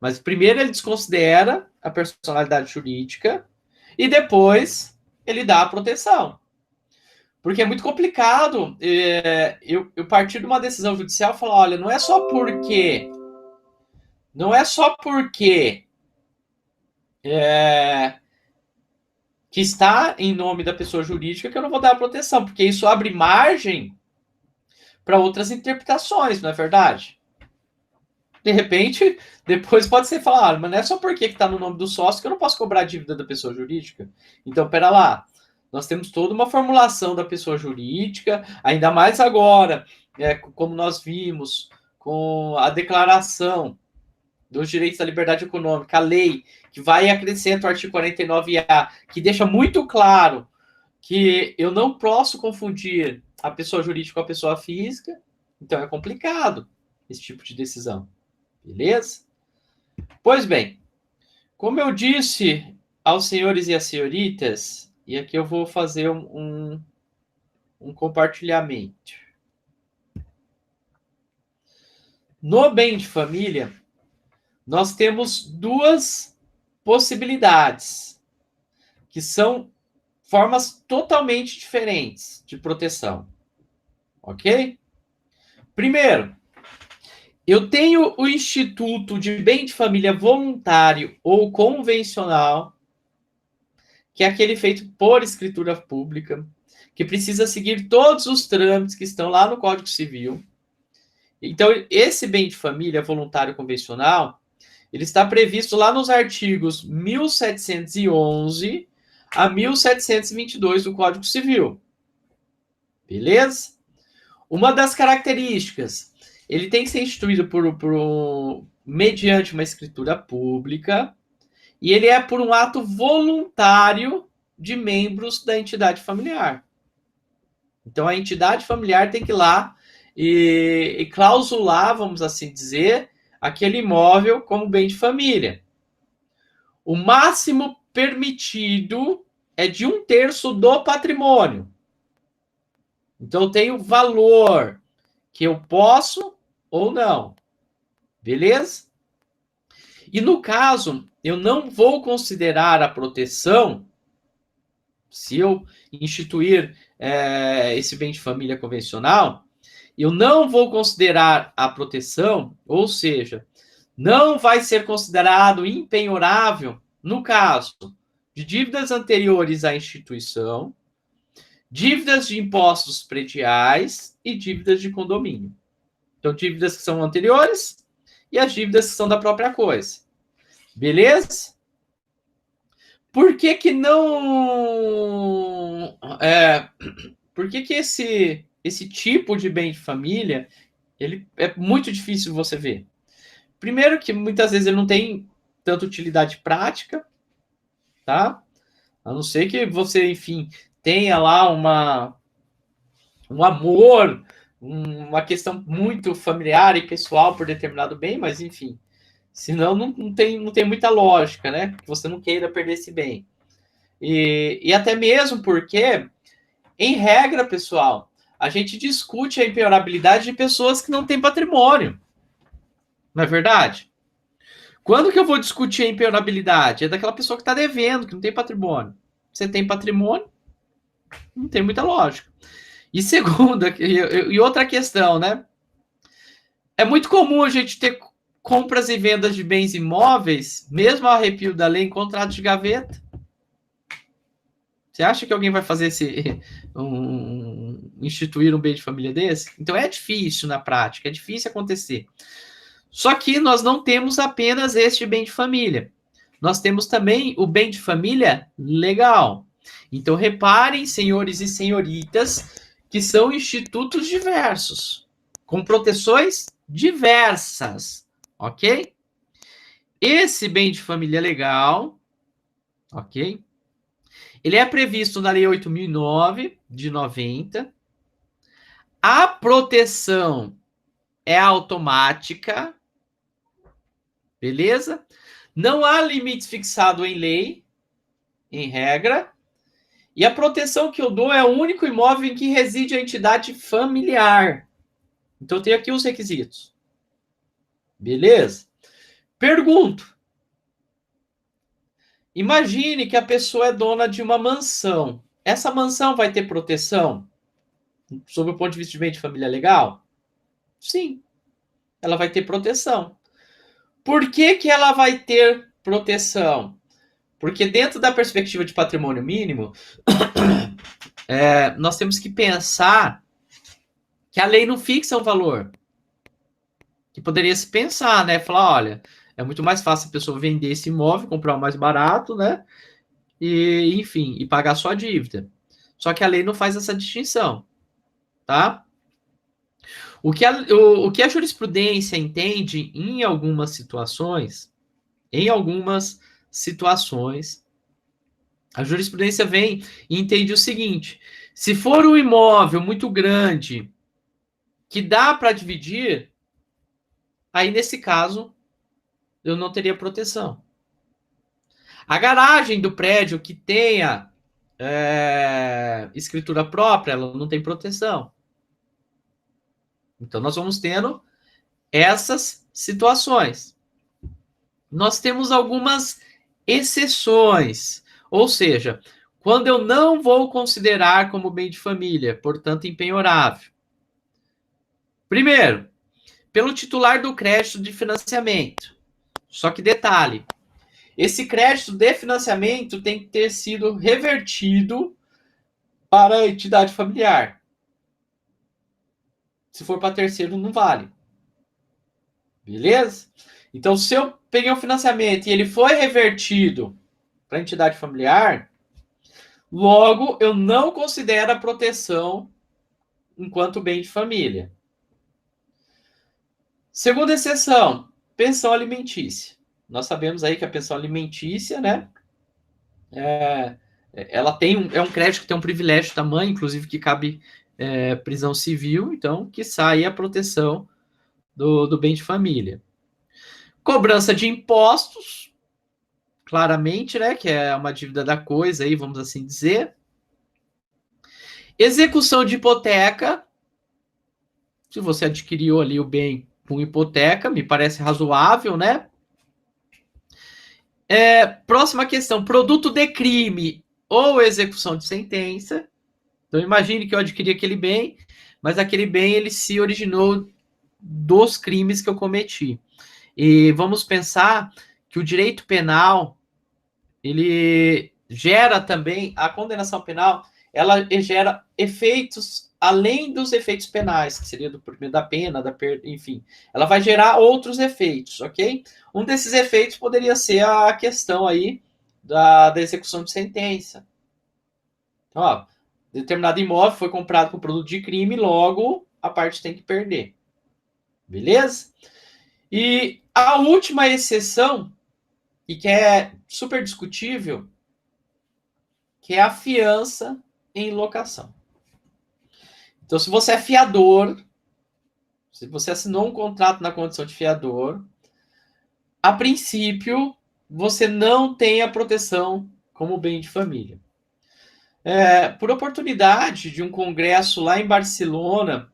[SPEAKER 1] Mas primeiro ele desconsidera a personalidade jurídica e depois ele dá a proteção. Porque é muito complicado eu partir de uma decisão judicial e falar, olha, não é só porque que está em nome da pessoa jurídica que eu não vou dar a proteção, porque isso abre margem para outras interpretações, não é verdade? De repente, depois pode ser falar, mas não é só porque está no nome do sócio que eu não posso cobrar a dívida da pessoa jurídica. Então, pera lá, nós temos toda uma formulação da pessoa jurídica, ainda mais agora, como nós vimos, com a declaração dos direitos da liberdade econômica, a lei que vai e acrescenta o artigo 49A, que deixa muito claro que eu não posso confundir a pessoa jurídica com a pessoa física, então é complicado esse tipo de decisão. Beleza? Pois bem, como eu disse aos senhores e às senhoritas, e aqui eu vou fazer um compartilhamento. No bem de família, nós temos duas possibilidades, que são formas totalmente diferentes de proteção. Ok? Primeiro, eu tenho o Instituto de Bem de Família Voluntário ou Convencional, que é aquele feito por escritura pública, que precisa seguir todos os trâmites que estão lá no Código Civil. Então, esse bem de família voluntário convencional, ele está previsto lá nos artigos 1711 a 1722 do Código Civil. Beleza? Uma das características, ele tem que ser instituído mediante uma escritura pública e ele é por um ato voluntário de membros da entidade familiar. Então, a entidade familiar tem que ir lá e clausular, vamos assim dizer, aquele imóvel como bem de família. O máximo permitido é de 1/3 do patrimônio. Então, eu tenho valor que eu posso ou não. Beleza? E no caso, eu não vou considerar a proteção, se eu instituir esse bem de família convencional, eu não vou considerar a proteção, ou seja, não vai ser considerado impenhorável no caso de dívidas anteriores à instituição, dívidas de impostos prediais e dívidas de condomínio. Então, dívidas que são anteriores e as dívidas que são da própria coisa. Beleza? Por que que não... por que que esse tipo de bem de família, ele é muito difícil você ver? Primeiro que muitas vezes ele não tem tanta utilidade prática, tá? A não ser que você, enfim, tenha lá um amor, uma questão muito familiar e pessoal por determinado bem, mas enfim, senão não tem muita lógica, né? Que você não queira perder esse bem. E até mesmo porque, em regra, pessoal, a gente discute a impenhorabilidade de pessoas que não têm patrimônio. Não é verdade? Quando que eu vou discutir a impenhorabilidade? É daquela pessoa que está devendo, que não tem patrimônio. Você tem patrimônio, não tem muita lógica. E segunda, e outra questão, né? É muito comum a gente ter compras e vendas de bens imóveis, mesmo ao arrepio da lei, em contratos de gaveta. Você acha que alguém vai fazer instituir um bem de família desse? Então é difícil na prática, é difícil acontecer. Só que nós não temos apenas este bem de família. Nós temos também o bem de família legal. Então reparem, senhores e senhoritas, que são institutos diversos, com proteções diversas, ok? Esse bem de família legal, ok? Ele é previsto na Lei 8.009, de 90. A proteção é automática, beleza? Não há limites fixados em lei, em regra. E a proteção que eu dou é o único imóvel em que reside a entidade familiar. Então, eu tenho aqui os requisitos. Beleza? Pergunto. Imagine que a pessoa é dona de uma mansão. Essa mansão vai ter proteção? Sob o ponto de vista de bem de família legal? Sim, ela vai ter proteção. Por que que ela vai ter proteção? Porque dentro da perspectiva de patrimônio mínimo, nós temos que pensar que a lei não fixa um valor. Que poderia se pensar, né? Falar, olha, é muito mais fácil a pessoa vender esse imóvel, comprar o mais barato, né? E, enfim, e pagar só a dívida. Só que a lei não faz essa distinção, tá? O que a jurisprudência entende em algumas situações, a jurisprudência vem e entende o seguinte: se for um imóvel muito grande que dá para dividir, aí nesse caso eu não teria proteção. A garagem do prédio que tenha escritura própria, ela não tem proteção. Então nós vamos tendo essas situações. Nós temos algumas exceções, ou seja, quando eu não vou considerar como bem de família, portanto impenhorável. Primeiro, pelo titular do crédito de financiamento. Só que detalhe, esse crédito de financiamento tem que ter sido revertido para a entidade familiar. Se for para terceiro, não vale. Beleza? Então, se eu peguei um financiamento e ele foi revertido para a entidade familiar, logo eu não considero a proteção enquanto bem de família. Segunda exceção, pensão alimentícia. Nós sabemos aí que a pensão alimentícia, né, ela é um crédito que tem um privilégio da mãe, inclusive que cabe prisão civil, então que sai a proteção do bem de família. Cobrança de impostos, claramente, né, que é uma dívida da coisa, aí, vamos assim dizer. Execução de hipoteca, se você adquiriu ali o bem com hipoteca, me parece razoável, né? Próxima questão, produto de crime ou execução de sentença. Então imagine que eu adquiri aquele bem, mas aquele bem ele se originou dos crimes que eu cometi. E vamos pensar que o direito penal ele gera também a condenação penal, ela gera efeitos além dos efeitos penais, que seria do primeiro da pena, da perda, enfim. Ela vai gerar outros efeitos, ok? Um desses efeitos poderia ser a questão aí da execução de sentença. Então, ó, determinado imóvel foi comprado com produto de crime, logo a parte tem que perder. Beleza? E a última exceção, e que é super discutível, que é a fiança em locação. Então, se você é fiador, se você assinou um contrato na condição de fiador, a princípio, você não tem a proteção como bem de família. Por oportunidade de um congresso lá em Barcelona,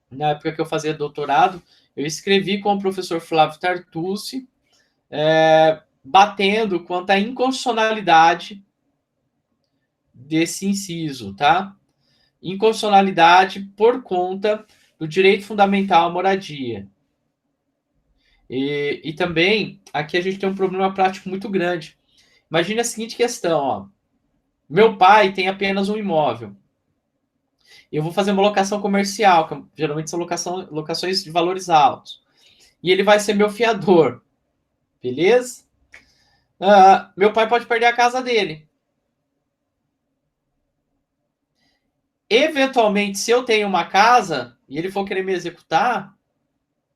[SPEAKER 1] na época que eu fazia doutorado, eu escrevi com o professor Flávio Tartucci, batendo quanto à inconstitucionalidade desse inciso, tá? Inconstitucionalidade por conta do direito fundamental à moradia. E também, aqui a gente tem um problema prático muito grande. Imagine a seguinte questão, ó. Meu pai tem apenas um imóvel. Eu vou fazer uma locação comercial, que geralmente são locações de valores altos. E ele vai ser meu fiador. Beleza? Meu pai pode perder a casa dele. Eventualmente, se eu tenho uma casa e ele for querer me executar,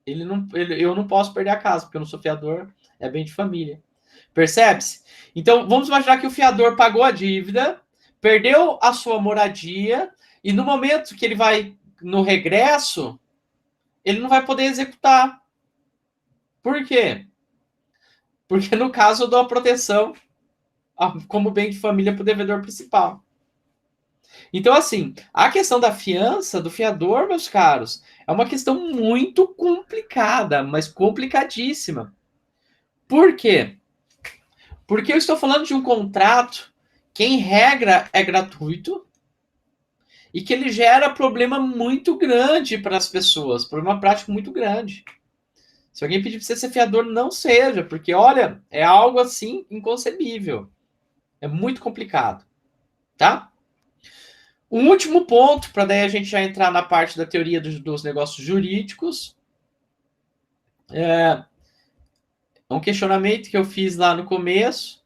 [SPEAKER 1] eu não posso perder a casa, porque eu não sou fiador, é bem de família. Percebe-se? Então, vamos imaginar que o fiador pagou a dívida, perdeu a sua moradia, e no momento que ele vai no regresso, ele não vai poder executar. Por quê? Porque no caso eu dou a proteção como bem de família para o devedor principal. Então, assim, a questão da fiança, do fiador, meus caros, é uma questão muito complicada, mas complicadíssima. Por quê? Porque eu estou falando de um contrato que, em regra, é gratuito e que ele gera problema muito grande para as pessoas, problema prático muito grande. Se alguém pedir para você ser fiador, não seja, porque, olha, é algo assim inconcebível. É muito complicado, tá? Um último ponto, para daí a gente já entrar na parte da teoria dos negócios jurídicos. É um questionamento que eu fiz lá no começo,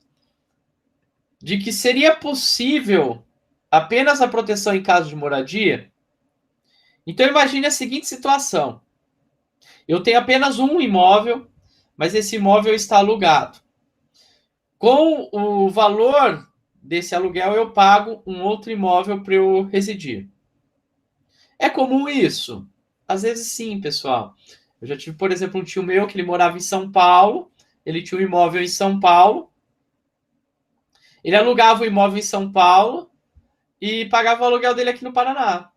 [SPEAKER 1] de que seria possível apenas a proteção em caso de moradia. Então imagine a seguinte situação. Eu tenho apenas um imóvel, mas esse imóvel está alugado. Com o valor desse aluguel, eu pago um outro imóvel para eu residir. É comum isso? Às vezes sim, pessoal. Eu já tive, por exemplo, um tio meu que ele morava em São Paulo, ele tinha um imóvel em São Paulo, ele alugava o imóvel em São Paulo e pagava o aluguel dele aqui no Paraná.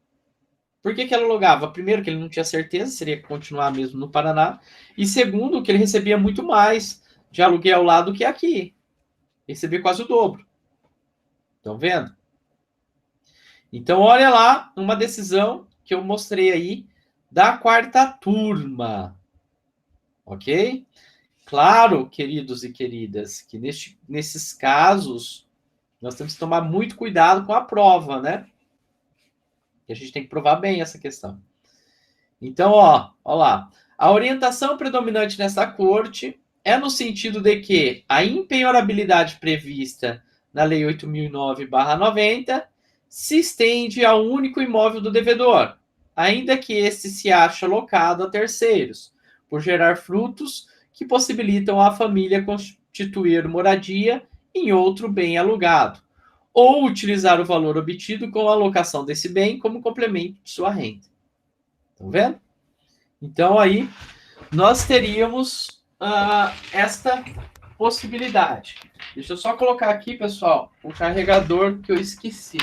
[SPEAKER 1] Por que ele alugava? Primeiro, que ele não tinha certeza se iria continuar mesmo no Paraná, e segundo, que ele recebia muito mais de aluguel lá do que aqui. Recebia quase o dobro. Estão vendo? Então, olha lá uma decisão que eu mostrei aí da quarta turma. Ok? Claro, queridos e queridas, que nesses casos nós temos que tomar muito cuidado com a prova, né? Que a gente tem que provar bem essa questão. Então, ó lá. A orientação predominante nessa corte é no sentido de que a impenhorabilidade prevista na Lei 8.009/90 se estende ao único imóvel do devedor, ainda que este se ache alocado a terceiros, por gerar frutos que possibilitam à família constituir moradia em outro bem alugado, ou utilizar o valor obtido com a alocação desse bem como complemento de sua renda. Estão vendo? Então, aí, nós teríamos esta possibilidade. Deixa eu só colocar aqui, pessoal, o carregador que eu esqueci.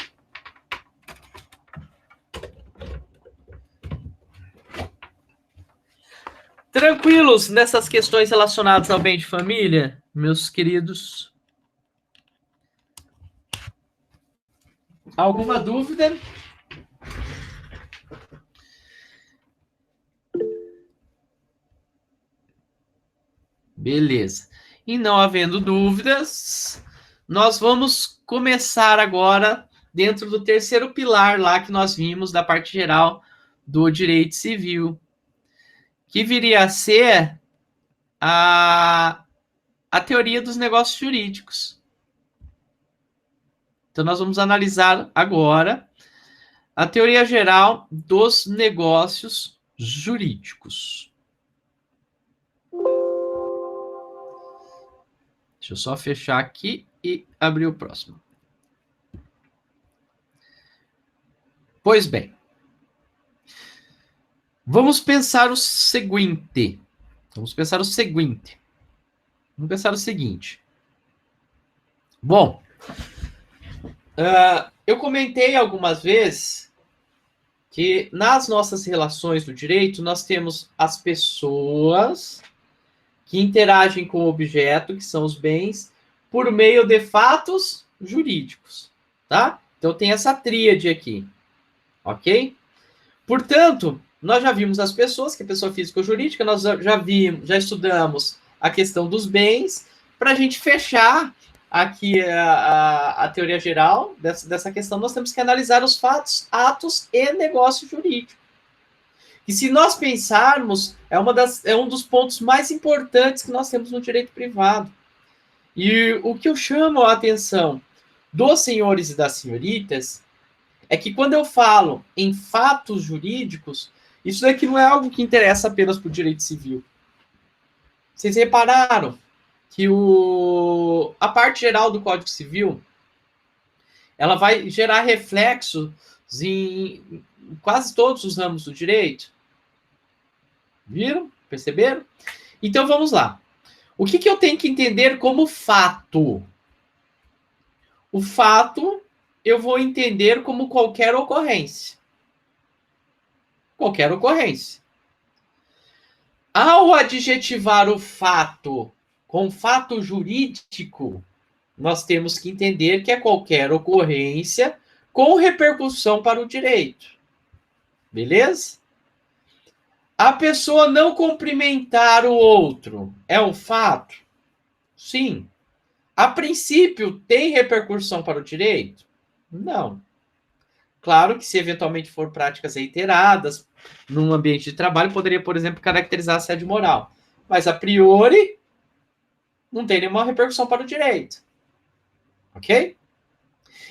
[SPEAKER 1] Tranquilos nessas questões relacionadas ao bem de família, meus queridos? Alguma dúvida? Beleza. E não havendo dúvidas, nós vamos começar agora dentro do terceiro pilar lá que nós vimos da parte geral do direito civil, que viria a ser a teoria dos negócios jurídicos. Então, nós vamos analisar agora a teoria geral dos negócios jurídicos. Deixa eu só fechar aqui e abrir o próximo. Pois bem, vamos pensar o seguinte. Vamos pensar o seguinte. Vamos pensar o seguinte. Bom, eu comentei algumas vezes que nas nossas relações do direito nós temos as pessoas que interagem com o objeto, que são os bens, por meio de fatos jurídicos, tá? Então tem essa tríade aqui, ok? Portanto, nós já vimos as pessoas, que é pessoa física ou jurídica, nós já estudamos a questão dos bens, para a gente fechar aqui a teoria geral dessa questão, nós temos que analisar os fatos, atos e negócio jurídico. E se nós pensarmos, é um dos pontos mais importantes que nós temos no direito privado. E o que eu chamo a atenção dos senhores e das senhoritas é que quando eu falo em fatos jurídicos, Isso daqui não é algo que interessa apenas para o direito civil. Vocês repararam que a parte geral do Código Civil ela vai gerar reflexos em quase todos os ramos do direito? Viram? Perceberam? Então vamos lá. O que eu tenho que entender como fato? O fato eu vou entender como qualquer ocorrência. Qualquer ocorrência. Ao adjetivar o fato com fato jurídico, nós temos que entender que é qualquer ocorrência com repercussão para o direito. Beleza? A pessoa não cumprimentar o outro é um fato? Sim. A princípio, tem repercussão para o direito? Não. Claro que se eventualmente for práticas reiteradas num ambiente de trabalho, poderia, por exemplo, caracterizar assédio moral. Mas, a priori, não tem nenhuma repercussão para o direito. Ok?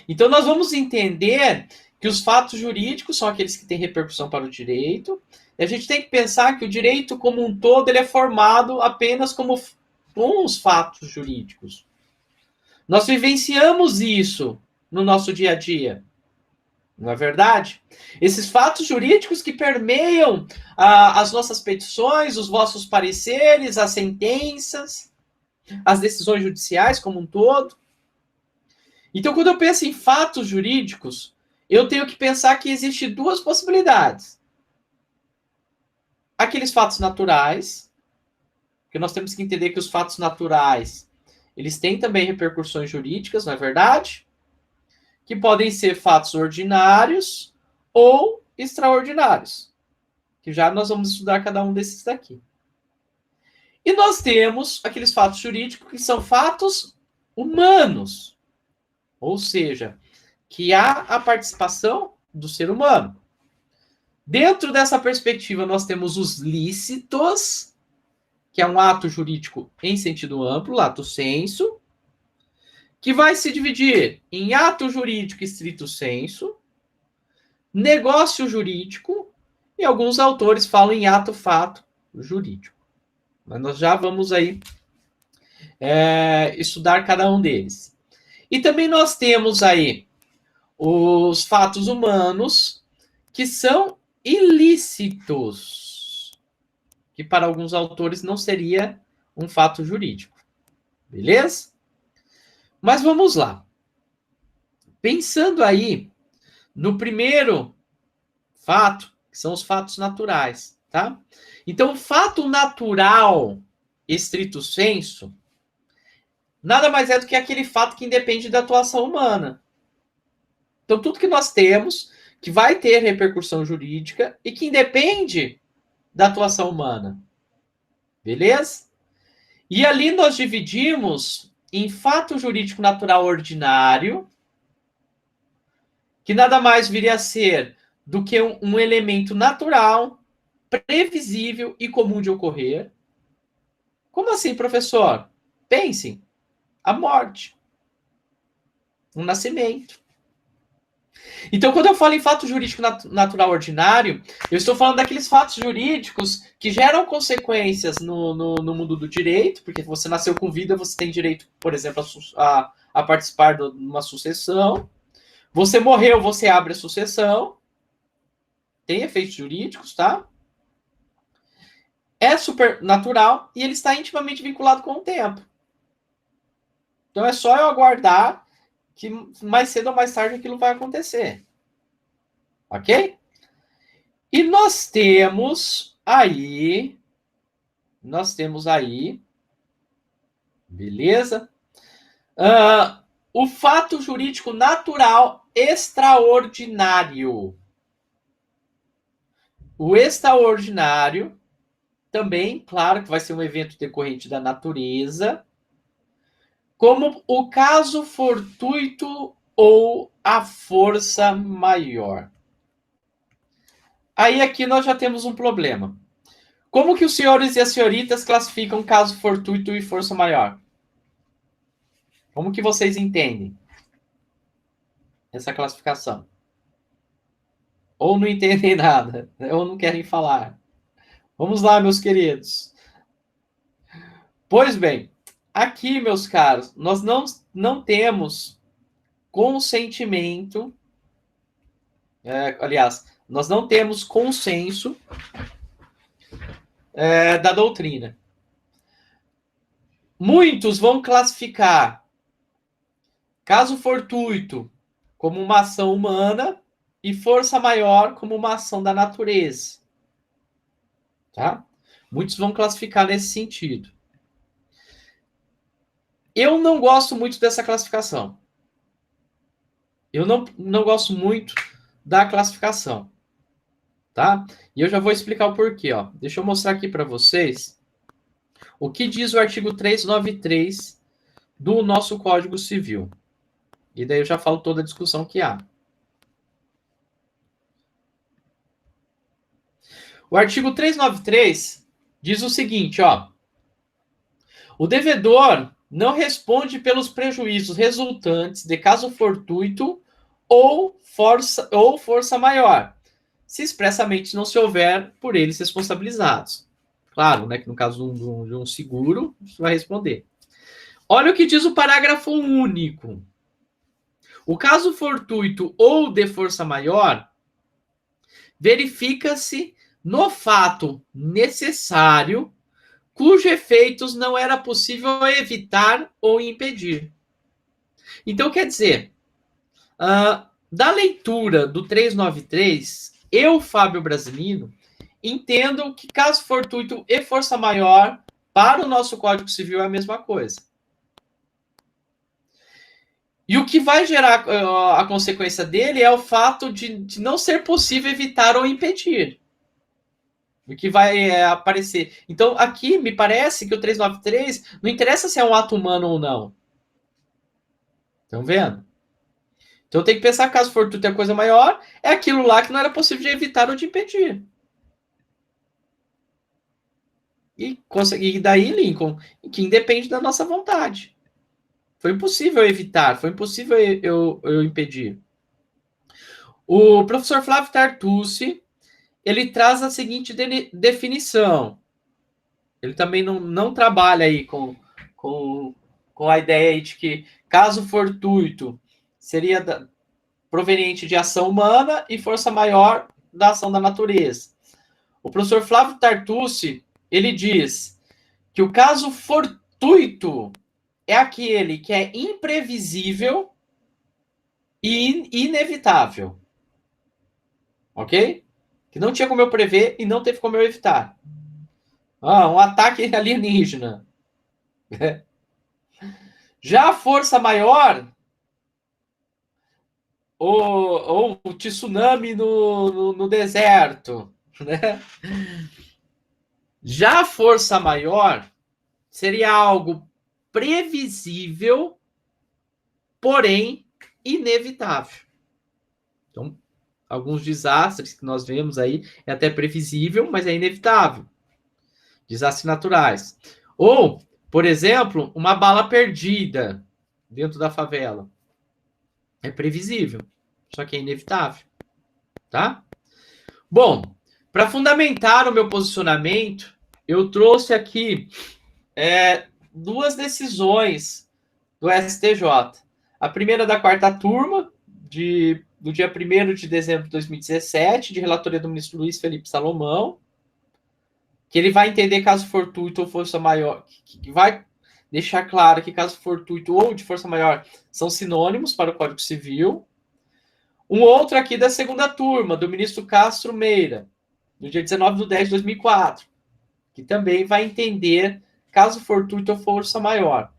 [SPEAKER 1] Então, nós vamos entender que os fatos jurídicos são aqueles que têm repercussão para o direito. E a gente tem que pensar que o direito como um todo ele é formado apenas como uns fatos jurídicos. Nós vivenciamos isso no nosso dia a dia. Não é verdade? Esses fatos jurídicos que permeiam as nossas petições, os vossos pareceres, as sentenças, as decisões judiciais como um todo. Então, quando eu penso em fatos jurídicos, eu tenho que pensar que existem duas possibilidades. Aqueles fatos naturais, que nós temos que entender que os fatos naturais, eles têm também repercussões jurídicas, não é verdade? Que podem ser fatos ordinários ou extraordinários, que já nós vamos estudar cada um desses daqui. E nós temos aqueles fatos jurídicos que são fatos humanos, ou seja, que há a participação do ser humano. Dentro dessa perspectiva, nós temos os lícitos, que é um ato jurídico em sentido amplo, lato sensu, que vai se dividir em ato jurídico estrito sensu, negócio jurídico, e alguns autores falam em ato-fato jurídico. Mas nós já vamos aí estudar cada um deles. E também nós temos aí os fatos humanos, que são ilícitos, que para alguns autores não seria um fato jurídico. Beleza? Mas vamos lá. Pensando aí no primeiro fato, que são os fatos naturais, tá? Então, o fato natural, estrito sensu, nada mais é do que aquele fato que independe da atuação humana. Então, tudo que nós temos que vai ter repercussão jurídica e que independe da atuação humana. Beleza? E ali nós dividimos em fato jurídico natural ordinário, que nada mais viria a ser do que um elemento natural, previsível e comum de ocorrer. Como assim, professor? Pensem, a morte, um nascimento. Então, quando eu falo em fato jurídico natural ordinário, eu estou falando daqueles fatos jurídicos que geram consequências no mundo do direito, porque você nasceu com vida, você tem direito, por exemplo, a participar de uma sucessão. Você morreu, você abre a sucessão. Tem efeitos jurídicos, tá? É supernatural e ele está intimamente vinculado com o tempo. Então é só eu aguardar que mais cedo ou mais tarde aquilo vai acontecer. Ok? E nós temos aí, beleza? O fato jurídico natural extraordinário. O extraordinário também, claro que vai ser um evento decorrente da natureza, como o caso fortuito ou a força maior. Aí aqui nós já temos um problema. Como que os senhores e as senhoritas classificam caso fortuito e força maior? Como que vocês entendem essa classificação? Ou não entendem nada, ou não querem falar. Vamos lá, meus queridos. Pois bem, aqui, meus caros, nós não temos consentimento, aliás, nós não temos consenso da doutrina. Muitos vão classificar caso fortuito como uma ação humana e força maior como uma ação da natureza. Tá? Muitos vão classificar nesse sentido. Eu não gosto muito dessa classificação. Eu não gosto muito da classificação. Tá? E eu já vou explicar o porquê. Ó. Deixa eu mostrar aqui para vocês o que diz o artigo 393 do nosso Código Civil. E daí eu já falo toda a discussão que há. O artigo 393 diz o seguinte, ó. O devedor não responde pelos prejuízos resultantes de caso fortuito ou força maior, se expressamente não se houver por eles responsabilizados. Claro, né, que no caso de um seguro, você vai responder. Olha o que diz o parágrafo único. O caso fortuito ou de força maior verifica-se no fato necessário cujos efeitos não era possível evitar ou impedir. Então, quer dizer, da leitura do 393, eu, Fábio Brasilino, entendo que caso fortuito e força maior para o nosso Código Civil é a mesma coisa. E o que vai gerar a consequência dele é o fato de não ser possível evitar ou impedir. O que vai aparecer. Então, aqui, me parece que o 393 não interessa se é um ato humano ou não. Estão vendo? Então, tem que pensar, caso fortuito é coisa maior, é aquilo lá que não era possível de evitar ou de impedir. E daí, Lincoln, que independe da nossa vontade. Foi impossível evitar, foi impossível eu impedir. O professor Flávio Tartucci, ele traz a seguinte definição. Ele também não trabalha aí com a ideia aí de que caso fortuito seria proveniente de ação humana e força maior da ação da natureza. O professor Flávio Tartucci, ele diz que o caso fortuito é aquele que é imprevisível e inevitável. Ok? Que não tinha como eu prever e não teve como eu evitar. Um ataque alienígena. Já a força maior, ou o tsunami no deserto, né? Já a força maior seria algo previsível, porém inevitável. Então, alguns desastres que nós vemos aí é até previsível, mas é inevitável. Desastres naturais. Ou, por exemplo, uma bala perdida dentro da favela. É previsível, só que é inevitável, tá? Bom, para fundamentar o meu posicionamento, eu trouxe aqui duas decisões do STJ. A primeira da quarta turma, do dia 1º de dezembro de 2017, de relatoria do ministro Luiz Felipe Salomão, que ele vai entender caso fortuito ou força maior, que vai deixar claro que caso fortuito ou de força maior são sinônimos para o Código Civil. Um outro aqui da segunda turma, do ministro Castro Meira, no dia 19/10/2004, que também vai entender caso fortuito ou força maior.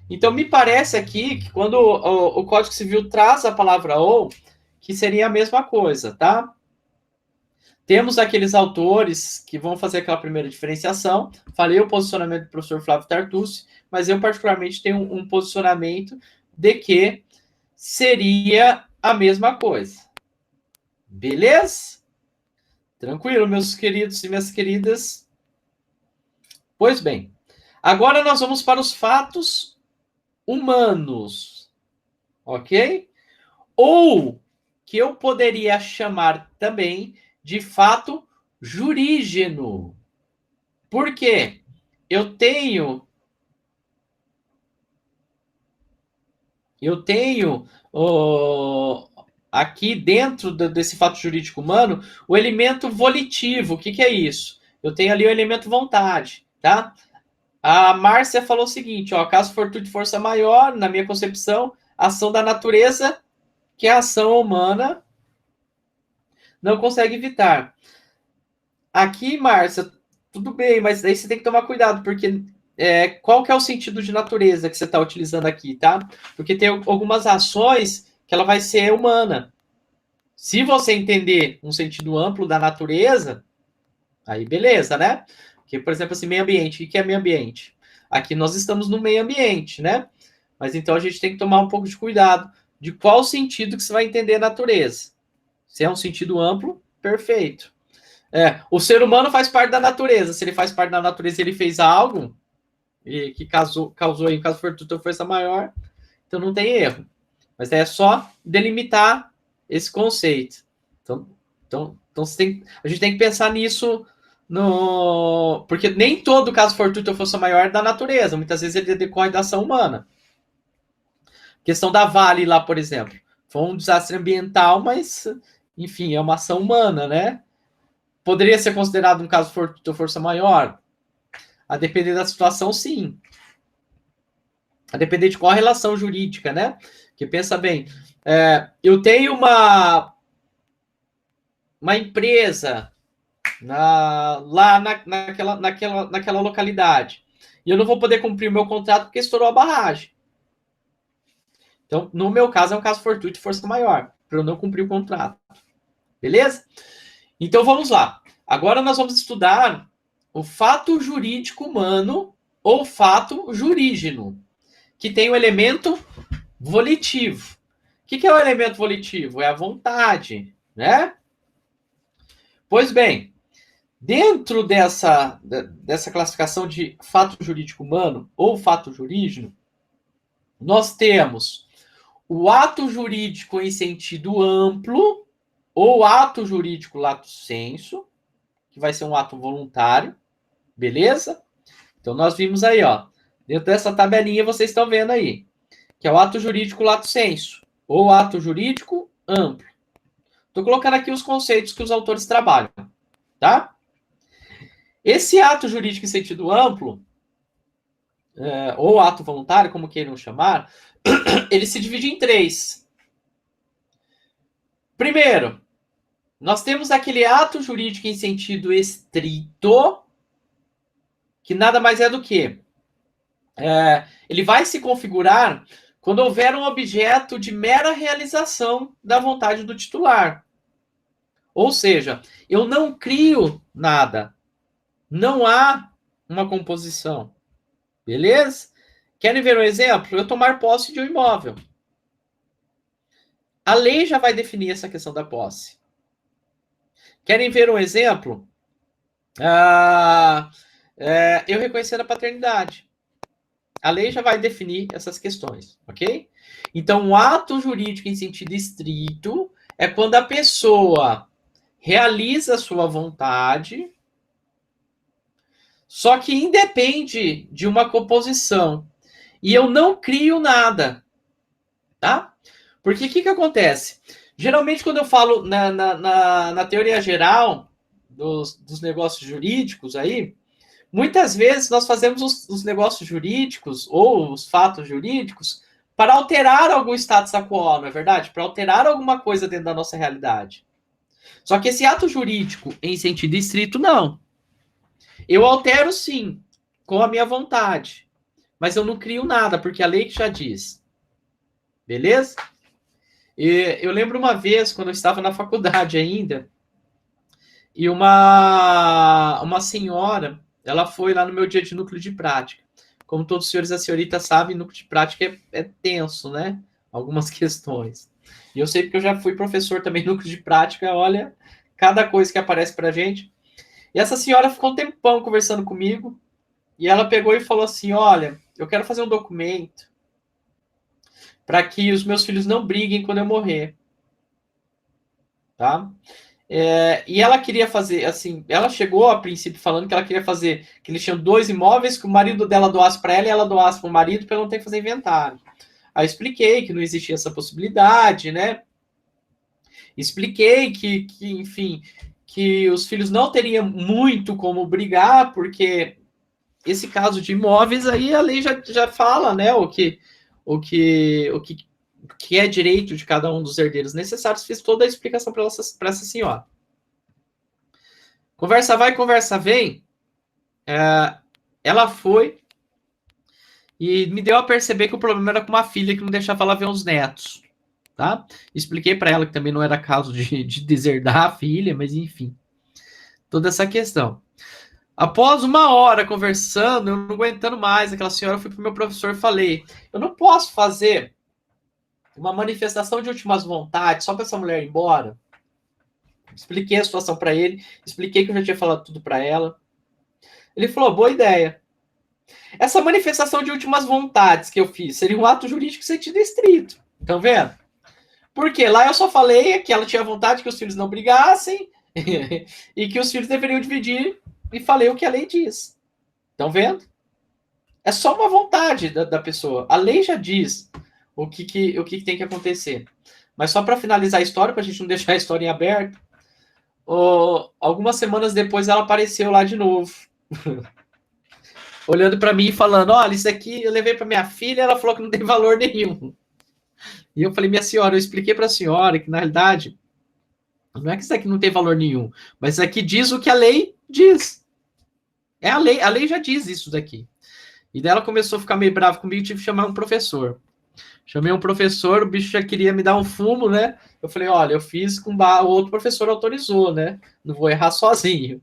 [SPEAKER 1] Então, me parece aqui que quando o Código Civil traz a palavra ou, que seria a mesma coisa, tá? Temos aqueles autores que vão fazer aquela primeira diferenciação. Falei o posicionamento do professor Flávio Tartucci, mas eu particularmente tenho um posicionamento de que seria a mesma coisa. Beleza? Tranquilo, meus queridos e minhas queridas? Pois bem, agora nós vamos para os fatos humanos, ok? Ou que eu poderia chamar também de fato jurígeno. Por quê? Eu tenho aqui dentro desse fato jurídico humano o elemento volitivo. O que é isso? Eu tenho ali o elemento vontade, tá? A Márcia falou o seguinte, ó, caso fortuito de força maior, na minha concepção, ação da natureza, que a ação humana não consegue evitar. Aqui, Márcia, tudo bem, mas aí você tem que tomar cuidado, porque qual que é o sentido de natureza que você está utilizando aqui, tá? Porque tem algumas ações que ela vai ser humana. Se você entender um sentido amplo da natureza, aí beleza, né? Porque, por exemplo, assim, meio ambiente, o que é meio ambiente? Aqui nós estamos no meio ambiente, né? Mas então a gente tem que tomar um pouco de cuidado de qual sentido que você vai entender a natureza. Se é um sentido amplo, perfeito. O ser humano faz parte da natureza. Se ele faz parte da natureza, ele fez algo que causou aí, caso fortuito, força maior, então não tem erro. Mas é só delimitar esse conceito. Então a gente tem que pensar nisso porque nem todo caso fortuito ou força maior é da natureza. Muitas vezes ele decorre da ação humana. A questão da Vale lá, por exemplo. Foi um desastre ambiental, mas, enfim, é uma ação humana, né? Poderia ser considerado um caso fortuito ou força maior? A depender da situação, sim. A depender de qual a relação jurídica, né? Porque pensa bem, eu tenho uma empresa naquela localidade e eu não vou poder cumprir o meu contrato porque estourou a barragem. Então, no meu caso, é um caso fortuito de força maior, para eu não cumprir o contrato. Beleza? Então, vamos lá. Agora nós vamos estudar o fato jurídico humano ou fato jurígeno, que tem o elemento volitivo. O que é o elemento volitivo? É a vontade, né? Pois bem, dentro dessa classificação de fato jurídico humano ou fato jurígeno, nós temos o ato jurídico em sentido amplo ou ato jurídico lato sensu, que vai ser um ato voluntário, beleza? Então nós vimos aí, ó, dentro dessa tabelinha vocês estão vendo aí, que é o ato jurídico lato sensu ou ato jurídico amplo. Estou colocando aqui os conceitos que os autores trabalham, tá? Esse ato jurídico em sentido amplo, ou ato voluntário, como queiram chamar, ele se divide em três. Primeiro, nós temos aquele ato jurídico em sentido estrito, que nada mais é do que ele vai se configurar quando houver um objeto de mera realização da vontade do titular. Ou seja, eu não crio nada. Não há uma composição. Beleza? Querem ver um exemplo? Eu tomar posse de um imóvel. A lei já vai definir essa questão da posse. Querem ver um exemplo? Eu reconhecer a paternidade. A lei já vai definir essas questões, ok? Então, o ato jurídico em sentido estrito é quando a pessoa realiza a sua vontade, só que independe de uma composição. E eu não crio nada, tá? Porque o que acontece? Geralmente, quando eu falo na teoria geral dos negócios jurídicos aí, muitas vezes nós fazemos os negócios jurídicos ou os fatos jurídicos para alterar algum status quo, não é verdade? Para alterar alguma coisa dentro da nossa realidade. Só que esse ato jurídico, em sentido estrito, não. Eu altero sim, com a minha vontade, mas eu não crio nada, porque a lei que já diz. Beleza? E eu lembro uma vez, quando eu estava na faculdade ainda, e uma senhora, ela foi lá no meu dia de núcleo de prática. Como todos os senhores e a senhorita sabem, núcleo de prática é tenso, né? Algumas questões. E eu sei porque eu já fui professor também núcleo de prática, olha, cada coisa que aparece pra gente. E essa senhora ficou um tempão conversando comigo, e ela pegou e falou assim, olha, eu quero fazer um documento para que os meus filhos não briguem quando eu morrer. tá? E ela queria fazer, assim, ela chegou a princípio falando que ela queria fazer, que eles tinham 2 imóveis, que o marido dela doasse para ela e ela doasse para o marido para não ter que fazer inventário. Aí eu expliquei que não existia essa possibilidade, né? Expliquei enfim, que os filhos não teriam muito como brigar, porque esse caso de imóveis aí a lei já fala, né, o que é direito de cada um dos herdeiros necessários. Fiz toda a explicação para essa senhora. Conversa vai, conversa vem. Ela foi e me deu a perceber que o problema era com uma filha que não deixava ela ver os netos, tá? Expliquei para ela que também não era caso de deserdar a filha, mas enfim, toda essa questão. Após 1 hora conversando, eu não aguentando mais aquela senhora, eu fui pro meu professor e falei: eu não posso fazer uma manifestação de últimas vontades só para essa mulher ir embora. Expliquei a situação para ele, expliquei que eu já tinha falado tudo para ela. Ele falou: boa ideia. Essa manifestação de últimas vontades que eu fiz seria um ato jurídico em sentido estrito. Estão vendo? Porque lá eu só falei que ela tinha vontade que os filhos não brigassem e que os filhos deveriam dividir, e falei o que a lei diz. Estão vendo? É só uma vontade da pessoa. A lei já diz o que tem que acontecer. Mas só para finalizar a história, para a gente não deixar a história em aberto, algumas semanas depois ela apareceu lá de novo. Olhando para mim e falando: olha, isso aqui eu levei para minha filha, ela falou que não tem valor nenhum. E eu falei: minha senhora, eu expliquei para a senhora que na realidade não é que isso aqui não tem valor nenhum, mas isso aqui diz o que a lei diz. É a lei já diz isso daqui. E daí ela começou a ficar meio brava comigo, tive que chamar um professor. Chamei um professor, o bicho já queria me dar um fumo, né? Eu falei: olha, eu fiz com o outro professor autorizou, né? Não vou errar sozinho.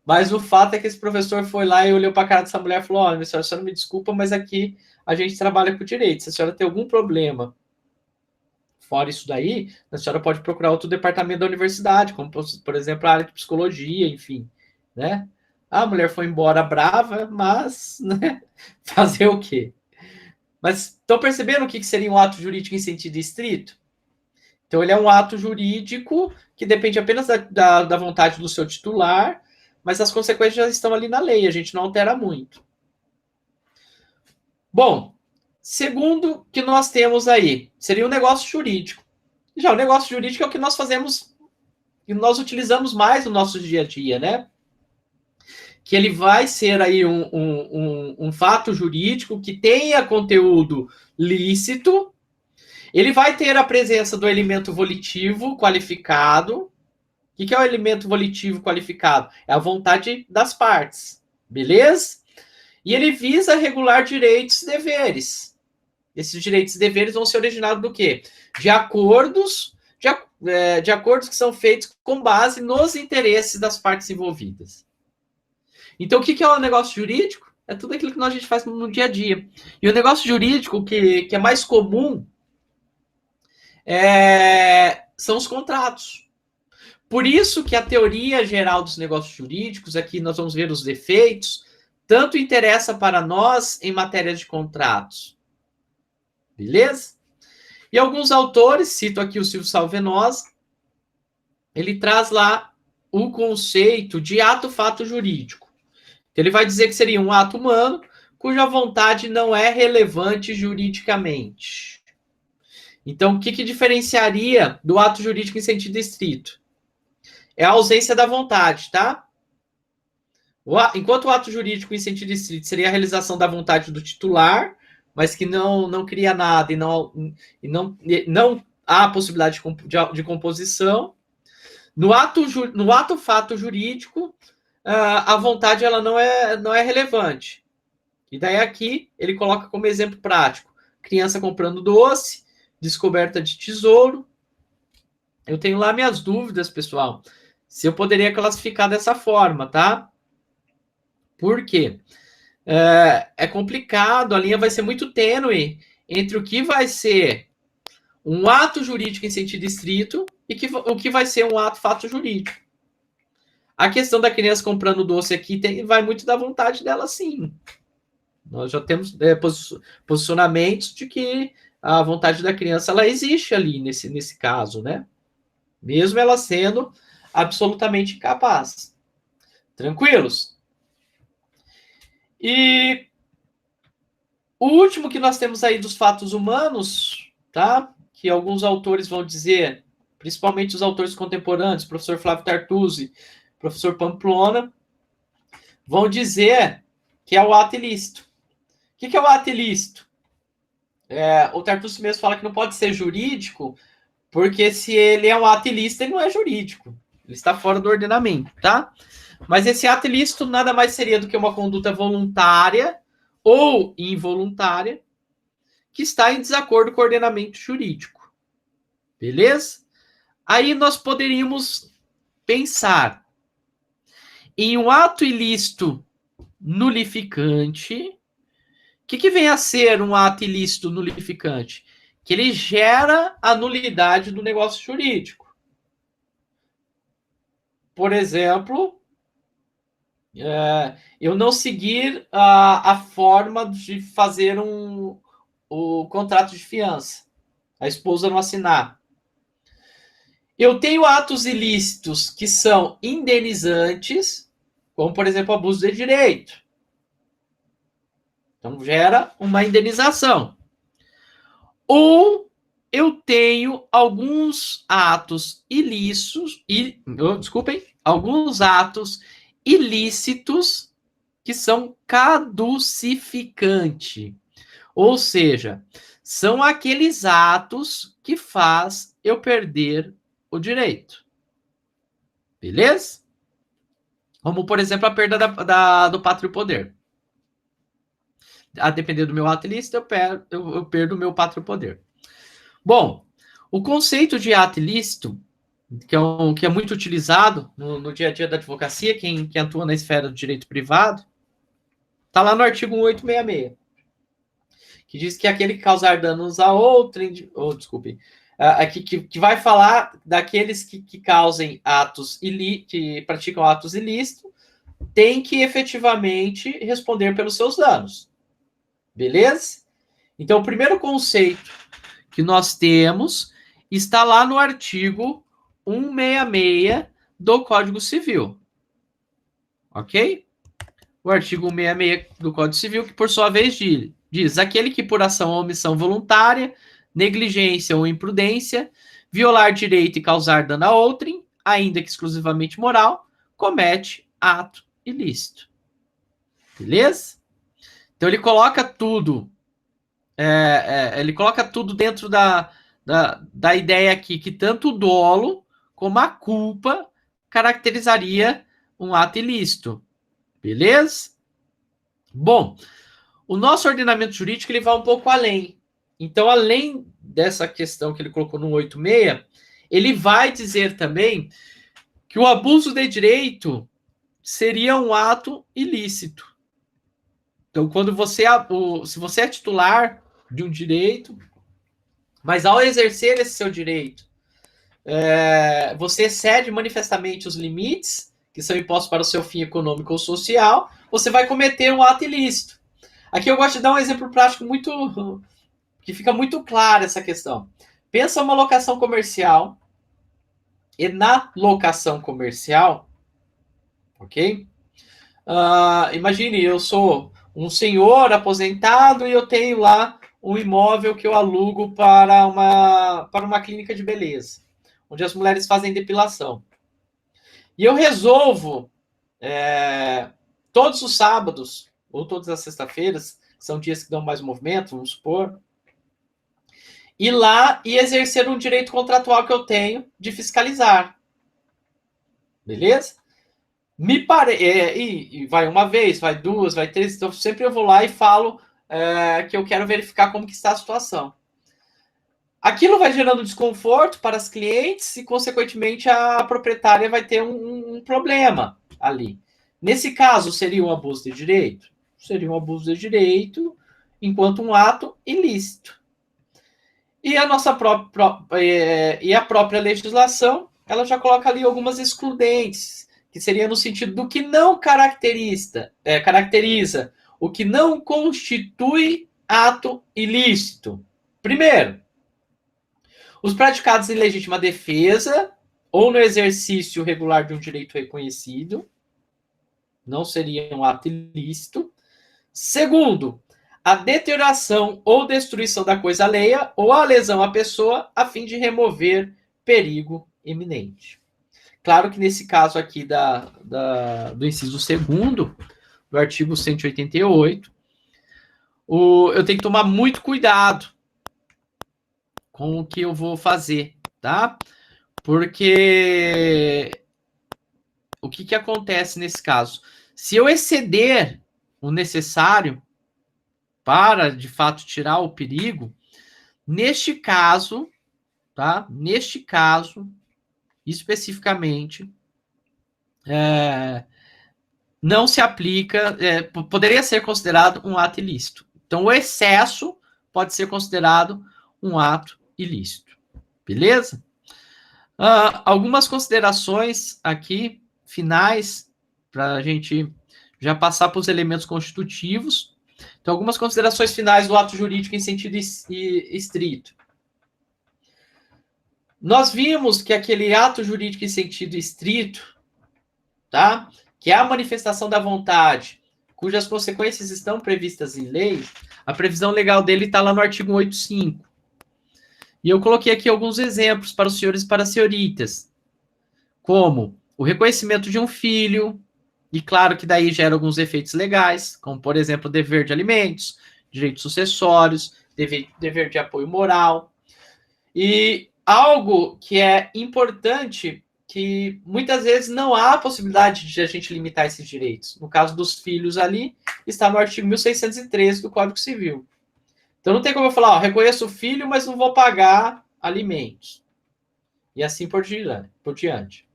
[SPEAKER 1] Mas o fato é que esse professor foi lá e olhou para a cara dessa mulher e falou: olha, minha senhora, a senhora me desculpa, mas aqui a gente trabalha com direito. Se a senhora tem algum problema fora isso daí, a senhora pode procurar outro departamento da universidade, como, por exemplo, a área de psicologia, enfim, né? A mulher foi embora brava, mas, né? Fazer o quê? Mas estão percebendo o que seria um ato jurídico em sentido estrito? Então, ele é um ato jurídico que depende apenas da vontade do seu titular, mas as consequências já estão ali na lei, a gente não altera muito. Bom, segundo que nós temos aí, seria um negócio jurídico. Já o negócio jurídico é o que nós fazemos e nós utilizamos mais no nosso dia a dia, né? Que ele vai ser aí um fato jurídico que tenha conteúdo lícito, ele vai ter a presença do elemento volitivo qualificado. O que é o elemento volitivo qualificado? É a vontade das partes, beleza? E ele visa regular direitos e deveres. Esses direitos e deveres vão ser originados do quê? De acordos, de acordos que são feitos com base nos interesses das partes envolvidas. Então, o que é o negócio jurídico? É tudo aquilo que a gente faz no dia a dia. E o negócio jurídico que é mais comum são os contratos. Por isso que a teoria geral dos negócios jurídicos, aqui nós vamos ver os defeitos, tanto interessa para nós em matéria de contratos. Beleza? E alguns autores, cito aqui o Silvio Salvenosa, ele traz lá o conceito de ato-fato jurídico. Então, ele vai dizer que seria um ato humano cuja vontade não é relevante juridicamente. Então, o que diferenciaria do ato jurídico em sentido estrito? É a ausência da vontade, tá? Enquanto o ato jurídico em sentido estrito seria a realização da vontade do titular, mas que não cria nada e não há possibilidade de composição. No ato fato jurídico, a vontade ela não é relevante. E daí aqui ele coloca como exemplo prático: criança comprando doce, descoberta de tesouro. Eu tenho lá minhas dúvidas, pessoal, se eu poderia classificar dessa forma, tá? Por quê? É complicado, a linha vai ser muito tênue entre o que vai ser um ato jurídico em sentido estrito e o que vai ser um ato fato jurídico. A questão da criança comprando doce aqui vai muito da vontade dela, sim. Nós já temos posicionamentos de que a vontade da criança ela existe ali nesse caso, né? mesmo ela sendo absolutamente incapaz. Tranquilos? E o último que nós temos aí dos fatos humanos, tá? Que alguns autores vão dizer, principalmente os autores contemporâneos, professor Flávio Tartusi, professor Pamplona, vão dizer que é o ato ilícito. O que é o ato ilícito? O Tartusi mesmo fala que não pode ser jurídico, porque se ele é um ato ilícito, ele não é jurídico. Ele está fora do ordenamento, tá? Mas esse ato ilícito nada mais seria do que uma conduta voluntária ou involuntária que está em desacordo com o ordenamento jurídico. Beleza? Aí nós poderíamos pensar em um ato ilícito nulificante. O que vem a ser um ato ilícito nulificante? Que ele gera a nulidade do negócio jurídico. Por exemplo, eu não seguir a forma de fazer o contrato de fiança. A esposa não assinar. Eu tenho atos ilícitos que são indenizantes, como, por exemplo, abuso de direito. Então, gera uma indenização. Ou eu tenho alguns atos ilícitos, alguns atos ilícitos que são caducificantes. Ou seja, são aqueles atos que faz eu perder o direito. Beleza? Como, por exemplo, a perda do pátrio poder. A depender do meu ato ilícito, eu perdo o meu pátrio poder. Bom, o conceito de ato ilícito, que é muito utilizado no dia a dia da advocacia, quem atua na esfera do direito privado, está lá no artigo 1866, que diz que aquele que causar danos a outrem, desculpe, que vai falar daqueles que causem atos que praticam atos ilícitos, tem que efetivamente responder pelos seus danos. Beleza? Então, o primeiro conceito que nós temos está lá no artigo 166 do Código Civil. Ok? O artigo 166 do Código Civil, que por sua vez diz: aquele que por ação ou omissão voluntária, negligência ou imprudência, violar direito e causar dano a outrem, ainda que exclusivamente moral, comete ato ilícito. Beleza? Então ele coloca tudo, ele coloca tudo dentro da ideia aqui que tanto o dolo como a culpa caracterizaria um ato ilícito. Beleza? Bom, o nosso ordenamento jurídico ele vai um pouco além. Então, além dessa questão que ele colocou no 86, ele vai dizer também que o abuso de direito seria um ato ilícito. Então, se você é titular de um direito, mas ao exercer esse seu direito, você excede manifestamente os limites que são impostos para o seu fim econômico ou social, você vai cometer um ato ilícito. Aqui eu gosto de dar um exemplo prático que fica muito claro essa questão. Pensa uma locação comercial, e na locação comercial, ok? Imagine, eu sou um senhor aposentado e eu tenho lá um imóvel que eu alugo para uma clínica de beleza, onde as mulheres fazem depilação. E eu resolvo, todos os sábados, ou todas as sextas-feiras, que são dias que dão mais movimento, vamos supor, ir lá e exercer um direito contratual que eu tenho de fiscalizar. Beleza? E vai uma vez, vai duas, vai três, então sempre eu vou lá e falo que eu quero verificar como que está a situação. Aquilo vai gerando desconforto para as clientes e, consequentemente, a proprietária vai ter um problema ali. Nesse caso, seria um abuso de direito? Seria um abuso de direito enquanto um ato ilícito. E a própria legislação, ela já coloca ali algumas excludentes, que seria no sentido do que não caracteriza, o que não constitui ato ilícito. Primeiro, os praticados em legítima defesa, ou no exercício regular de um direito reconhecido, não seria um ato ilícito. Segundo, a deterioração ou destruição da coisa alheia ou a lesão à pessoa a fim de remover perigo iminente. Claro que nesse caso aqui do inciso 2º, do artigo 188, eu tenho que tomar muito cuidado com o que eu vou fazer, tá? Porque o que acontece nesse caso? Se eu exceder o necessário para, de fato, tirar o perigo, neste caso, tá? Neste caso, especificamente, não se aplica, poderia ser considerado um ato ilícito. Então, o excesso pode ser considerado um ato ilícito. Beleza? Algumas considerações aqui, finais, para a gente já passar para os elementos constitutivos. Então, algumas considerações finais do ato jurídico em sentido estrito. Nós vimos que aquele ato jurídico em sentido estrito, tá? Que é a manifestação da vontade, cujas consequências estão previstas em lei, a previsão legal dele está lá no artigo 185. E eu coloquei aqui alguns exemplos para os senhores e para as senhoritas, como o reconhecimento de um filho, e claro que daí gera alguns efeitos legais, como, por exemplo, dever de alimentos, direitos sucessórios, dever de apoio moral. E algo que é importante, que muitas vezes não há possibilidade de a gente limitar esses direitos. No caso dos filhos ali, está no artigo 1613 do Código Civil. Então não tem como eu falar, reconheço o filho, mas não vou pagar alimentos. E assim por diante.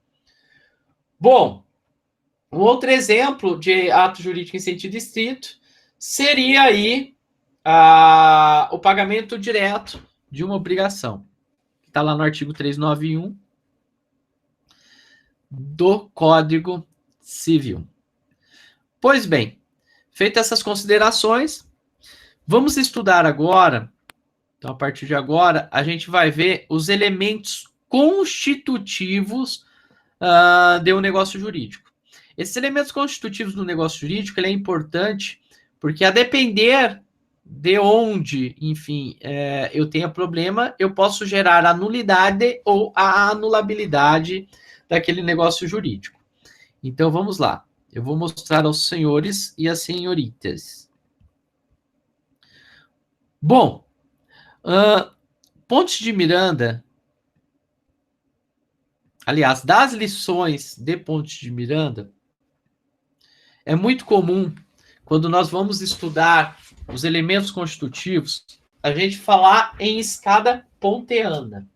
[SPEAKER 1] Bom, um outro exemplo de ato jurídico em sentido estrito seria aí o pagamento direto de uma obrigação. Está lá no artigo 391 do Código Civil. Pois bem, feitas essas considerações, vamos estudar agora, então a partir de agora, a gente vai ver os elementos constitutivos de um negócio jurídico. Esses elementos constitutivos do negócio jurídico, ele é importante porque a depender de onde, enfim, eu tenha problema, eu posso gerar a nulidade ou a anulabilidade daquele negócio jurídico. Então, vamos lá. Eu vou mostrar aos senhores e às senhoritas. Bom, Pontes de Miranda, aliás, das lições de Pontes de Miranda, é muito comum, quando nós vamos estudar os elementos constitutivos, a gente falar em escada ponteana.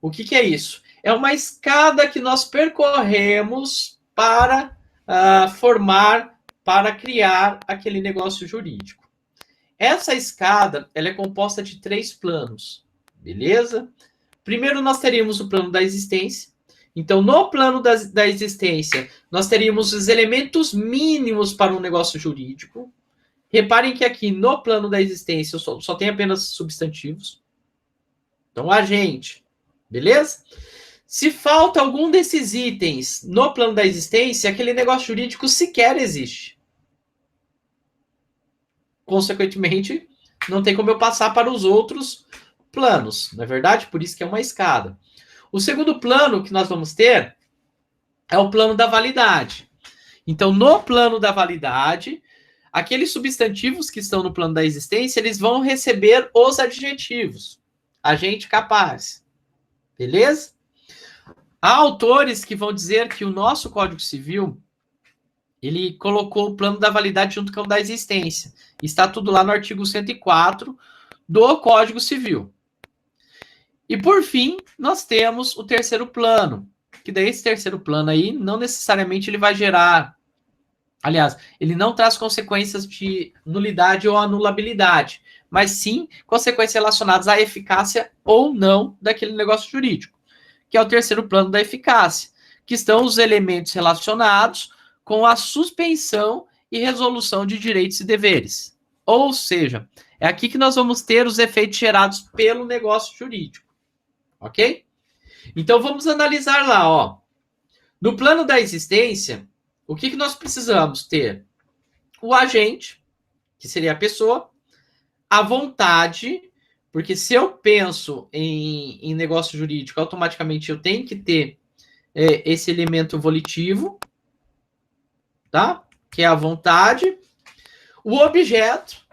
[SPEAKER 1] O que é isso? É uma escada que nós percorremos para formar, para criar aquele negócio jurídico. Essa escada, ela é composta de 3 planos, beleza? Primeiro, nós teríamos o plano da existência. Então, no plano da existência, nós teríamos os elementos mínimos para um negócio jurídico. Reparem que aqui, no plano da existência, só tem apenas substantivos. Então, agente, beleza? Se falta algum desses itens no plano da existência, aquele negócio jurídico sequer existe. Consequentemente, não tem como eu passar para os outros planos, não é verdade? Por isso que é uma escada. O segundo plano que nós vamos ter é o plano da validade. Então, no plano da validade, aqueles substantivos que estão no plano da existência, eles vão receber os adjetivos. Agente capaz. Beleza? Há autores que vão dizer que o nosso Código Civil, ele colocou o plano da validade junto com o da existência. Está tudo lá no artigo 104 do Código Civil. E, por fim, nós temos o terceiro plano, que daí esse terceiro plano aí, não necessariamente ele vai gerar, aliás, ele não traz consequências de nulidade ou anulabilidade, mas sim consequências relacionadas à eficácia ou não daquele negócio jurídico, que é o terceiro plano da eficácia, que estão os elementos relacionados com a suspensão e resolução de direitos e deveres. Ou seja, é aqui que nós vamos ter os efeitos gerados pelo negócio jurídico. Ok? Então, vamos analisar lá, ó. No plano da existência, o que nós precisamos ter? O agente, que seria a pessoa, a vontade, porque se eu penso em negócio jurídico, automaticamente eu tenho que ter esse elemento volitivo, tá? Que é a vontade. O objeto,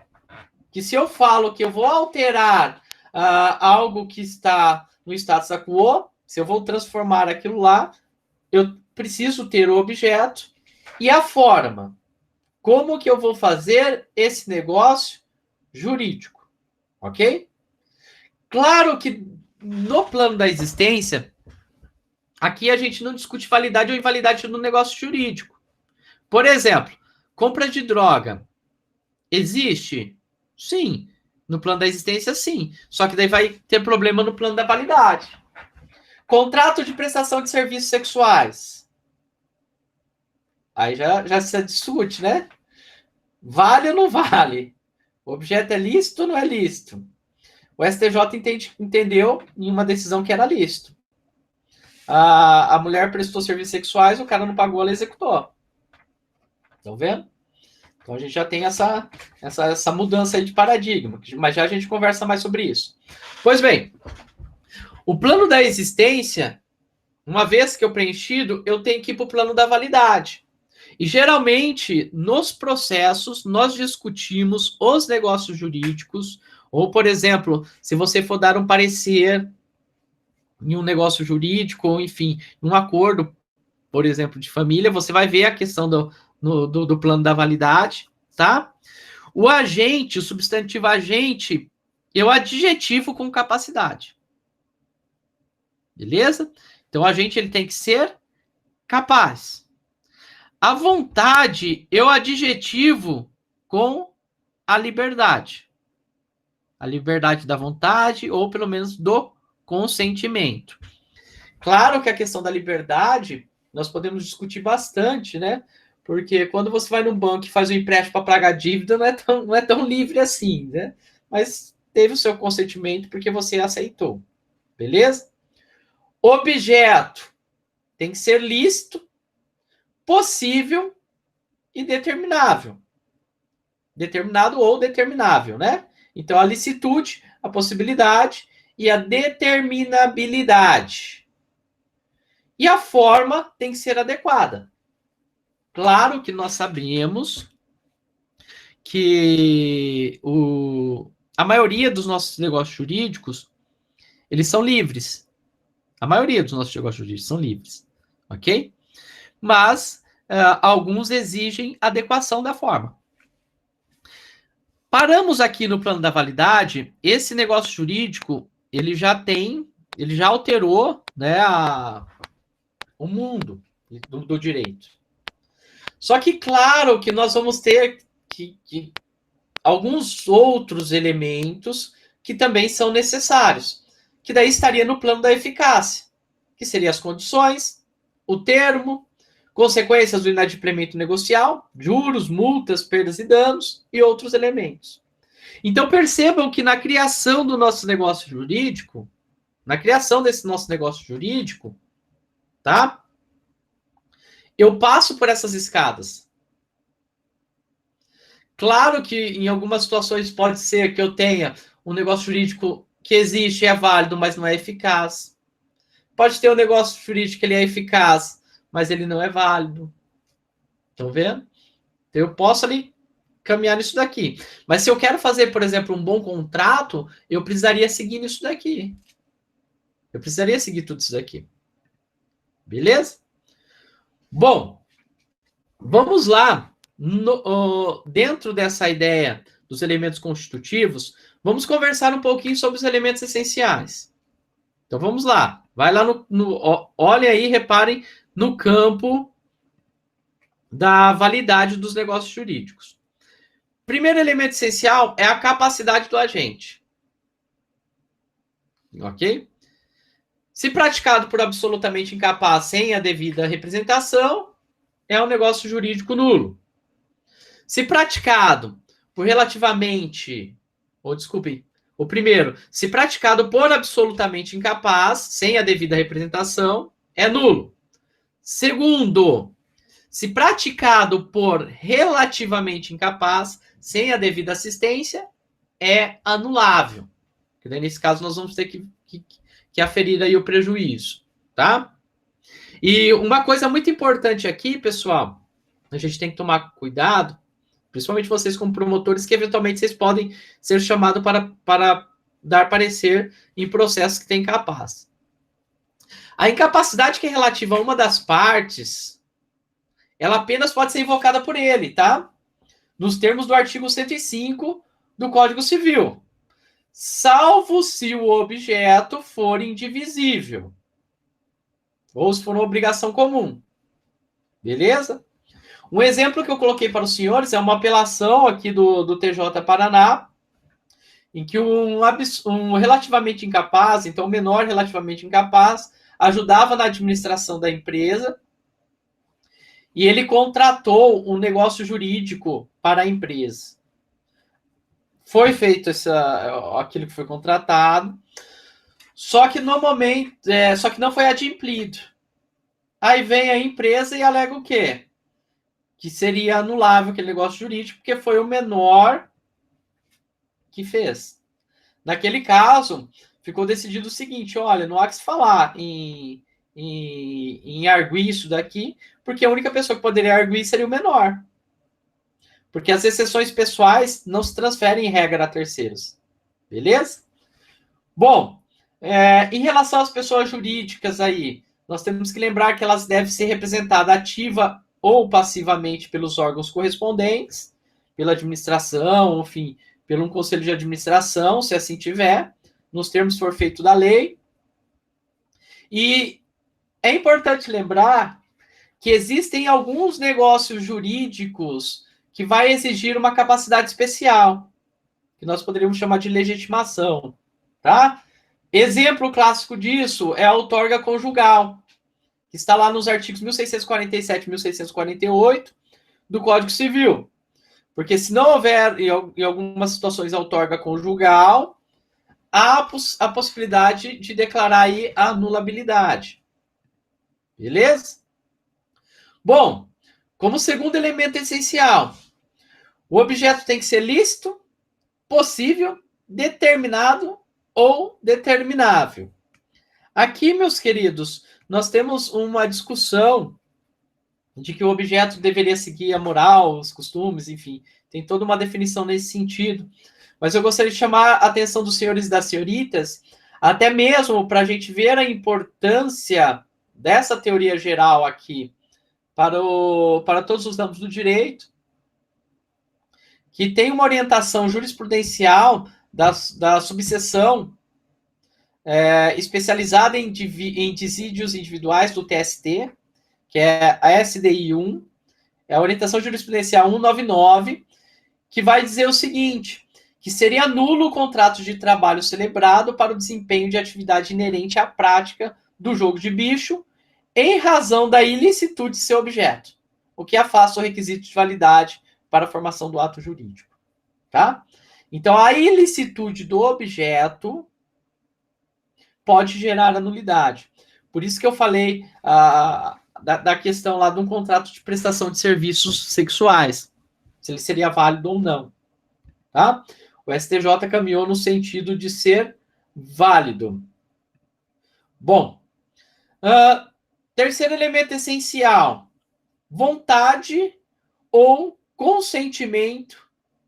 [SPEAKER 1] que se eu falo que eu vou alterar algo que está no status quo, se eu vou transformar aquilo lá, eu preciso ter o objeto. E a forma. Como que eu vou fazer esse negócio jurídico, ok? Claro que no plano da existência, aqui a gente não discute validade ou invalidade no negócio jurídico. Por exemplo, compra de droga. Existe? Sim. No plano da existência, sim. Só que daí vai ter problema no plano da validade. Contrato de prestação de serviços sexuais. Aí já se discute, né? Vale ou não vale? O objeto é lícito ou não é lícito? O STJ entendeu em uma decisão que era lícito. A mulher prestou serviços sexuais, o cara não pagou, ela executou. Estão vendo? Então a gente já tem essa mudança aí de paradigma, mas já a gente conversa mais sobre isso. Pois bem, o plano da existência, uma vez que eu preenchido, eu tenho que ir para o plano da validade. E geralmente, nos processos, nós discutimos os negócios jurídicos, ou, por exemplo, se você for dar um parecer em um negócio jurídico, ou enfim, um acordo, por exemplo, de família, você vai ver a questão do plano da validade, tá? O agente, o substantivo agente, eu adjetivo com capacidade. Beleza? Então, o agente ele tem que ser capaz. A vontade, eu adjetivo com a liberdade. A liberdade da vontade, ou pelo menos do consentimento. Claro que a questão da liberdade, nós podemos discutir bastante, né? Porque quando você vai num banco e faz um empréstimo para pagar dívida, não é tão livre assim, né? Mas teve o seu consentimento porque você aceitou. Beleza? Objeto tem que ser lícito, possível e determinável. Determinado ou determinável, né? Então, a licitude, a possibilidade e a determinabilidade. E a forma tem que ser adequada. Claro que nós sabemos que a maioria dos nossos negócios jurídicos, eles são livres. A maioria dos nossos negócios jurídicos são livres, ok? Mas alguns exigem adequação da forma. Paramos aqui no plano da validade, esse negócio jurídico, ele já alterou, né, o mundo do direito. Só que, claro, que nós vamos ter que alguns outros elementos que também são necessários, que daí estaria no plano da eficácia, que seriam as condições, o termo, consequências do inadimplemento negocial, juros, multas, perdas e danos e outros elementos. Então percebam que na criação do nosso negócio jurídico, na criação desse nosso negócio jurídico, tá? Eu passo por essas escadas. Claro que em algumas situações pode ser que eu tenha um negócio jurídico que existe, é válido, mas não é eficaz. Pode ter um negócio jurídico que ele é eficaz, mas ele não é válido. Estão vendo? Então, eu posso ali caminhar nisso daqui. Mas se eu quero fazer, por exemplo, um bom contrato, eu precisaria seguir nisso daqui. Eu precisaria seguir tudo isso daqui. Beleza? Bom, vamos lá. Dentro dessa ideia dos elementos constitutivos, vamos conversar um pouquinho sobre os elementos essenciais. Então vamos lá. Vai lá olhem aí, reparem no campo da validade dos negócios jurídicos. Primeiro elemento essencial é a capacidade do agente. Ok? Se praticado por absolutamente incapaz sem a devida representação, é um negócio jurídico nulo. Se praticado por relativamente, ou desculpe, O primeiro, se praticado por absolutamente incapaz, sem a devida representação, é nulo. Segundo, se praticado por relativamente incapaz, sem a devida assistência, é anulável. Nesse caso, nós vamos ter que aferir aí o prejuízo, tá? E uma coisa muito importante aqui, pessoal, a gente tem que tomar cuidado, principalmente vocês como promotores, que eventualmente vocês podem ser chamados para dar parecer em processos que tem incapaz. A incapacidade que é relativa a uma das partes, ela apenas pode ser invocada por ele, tá? Nos termos do artigo 105 do Código Civil. Salvo se o objeto for indivisível. Ou se for uma obrigação comum. Beleza? Um exemplo que eu coloquei para os senhores é uma apelação aqui do TJ Paraná, em que um relativamente incapaz, então menor relativamente incapaz, ajudava na administração da empresa e ele contratou um negócio jurídico para a empresa. Foi feito aquilo que foi contratado, só que no momento, só que não foi adimplido. Aí vem a empresa e alega o quê? Que seria anulável aquele negócio jurídico, porque foi o menor que fez. Naquele caso, ficou decidido o seguinte: olha, não há que se falar em arguir isso daqui, porque a única pessoa que poderia arguir seria o menor. Porque as exceções pessoais não se transferem em regra a terceiros. Beleza? Bom, em relação às pessoas jurídicas aí, nós temos que lembrar que elas devem ser representadas ativa ou passivamente pelos órgãos correspondentes, pela administração, enfim, pelo um conselho de administração, se assim tiver, nos termos que for feito da lei. E é importante lembrar que existem alguns negócios jurídicos que vai exigir uma capacidade especial, que nós poderíamos chamar de legitimação, tá? Exemplo clássico disso é a outorga conjugal, que está lá nos artigos 1647 e 1648 do Código Civil. Porque se não houver, em algumas situações, a outorga conjugal, há a possibilidade de declarar aí a anulabilidade. Beleza? Bom, como segundo elemento essencial, o objeto tem que ser lícito, possível, determinado ou determinável. Aqui, meus queridos, nós temos uma discussão de que o objeto deveria seguir a moral, os costumes, enfim, tem toda uma definição nesse sentido. Mas eu gostaria de chamar a atenção dos senhores e das senhoritas, até mesmo para a gente ver a importância dessa teoria geral aqui para todos os ramos do direito, que tem uma orientação jurisprudencial da subseção especializada em dissídios individuais do TST, que é a SDI 1, é a orientação jurisprudencial 199, que vai dizer o seguinte, que seria nulo o contrato de trabalho celebrado para o desempenho de atividade inerente à prática do jogo de bicho, em razão da ilicitude de seu objeto, o que afasta o requisito de validade para a formação do ato jurídico. Tá? Então, a ilicitude do objeto pode gerar a nulidade. Por isso que eu falei da questão lá de um contrato de prestação de serviços sexuais, se ele seria válido ou não. Tá? O STJ caminhou no sentido de ser válido. Bom, terceiro elemento essencial, vontade ou consentimento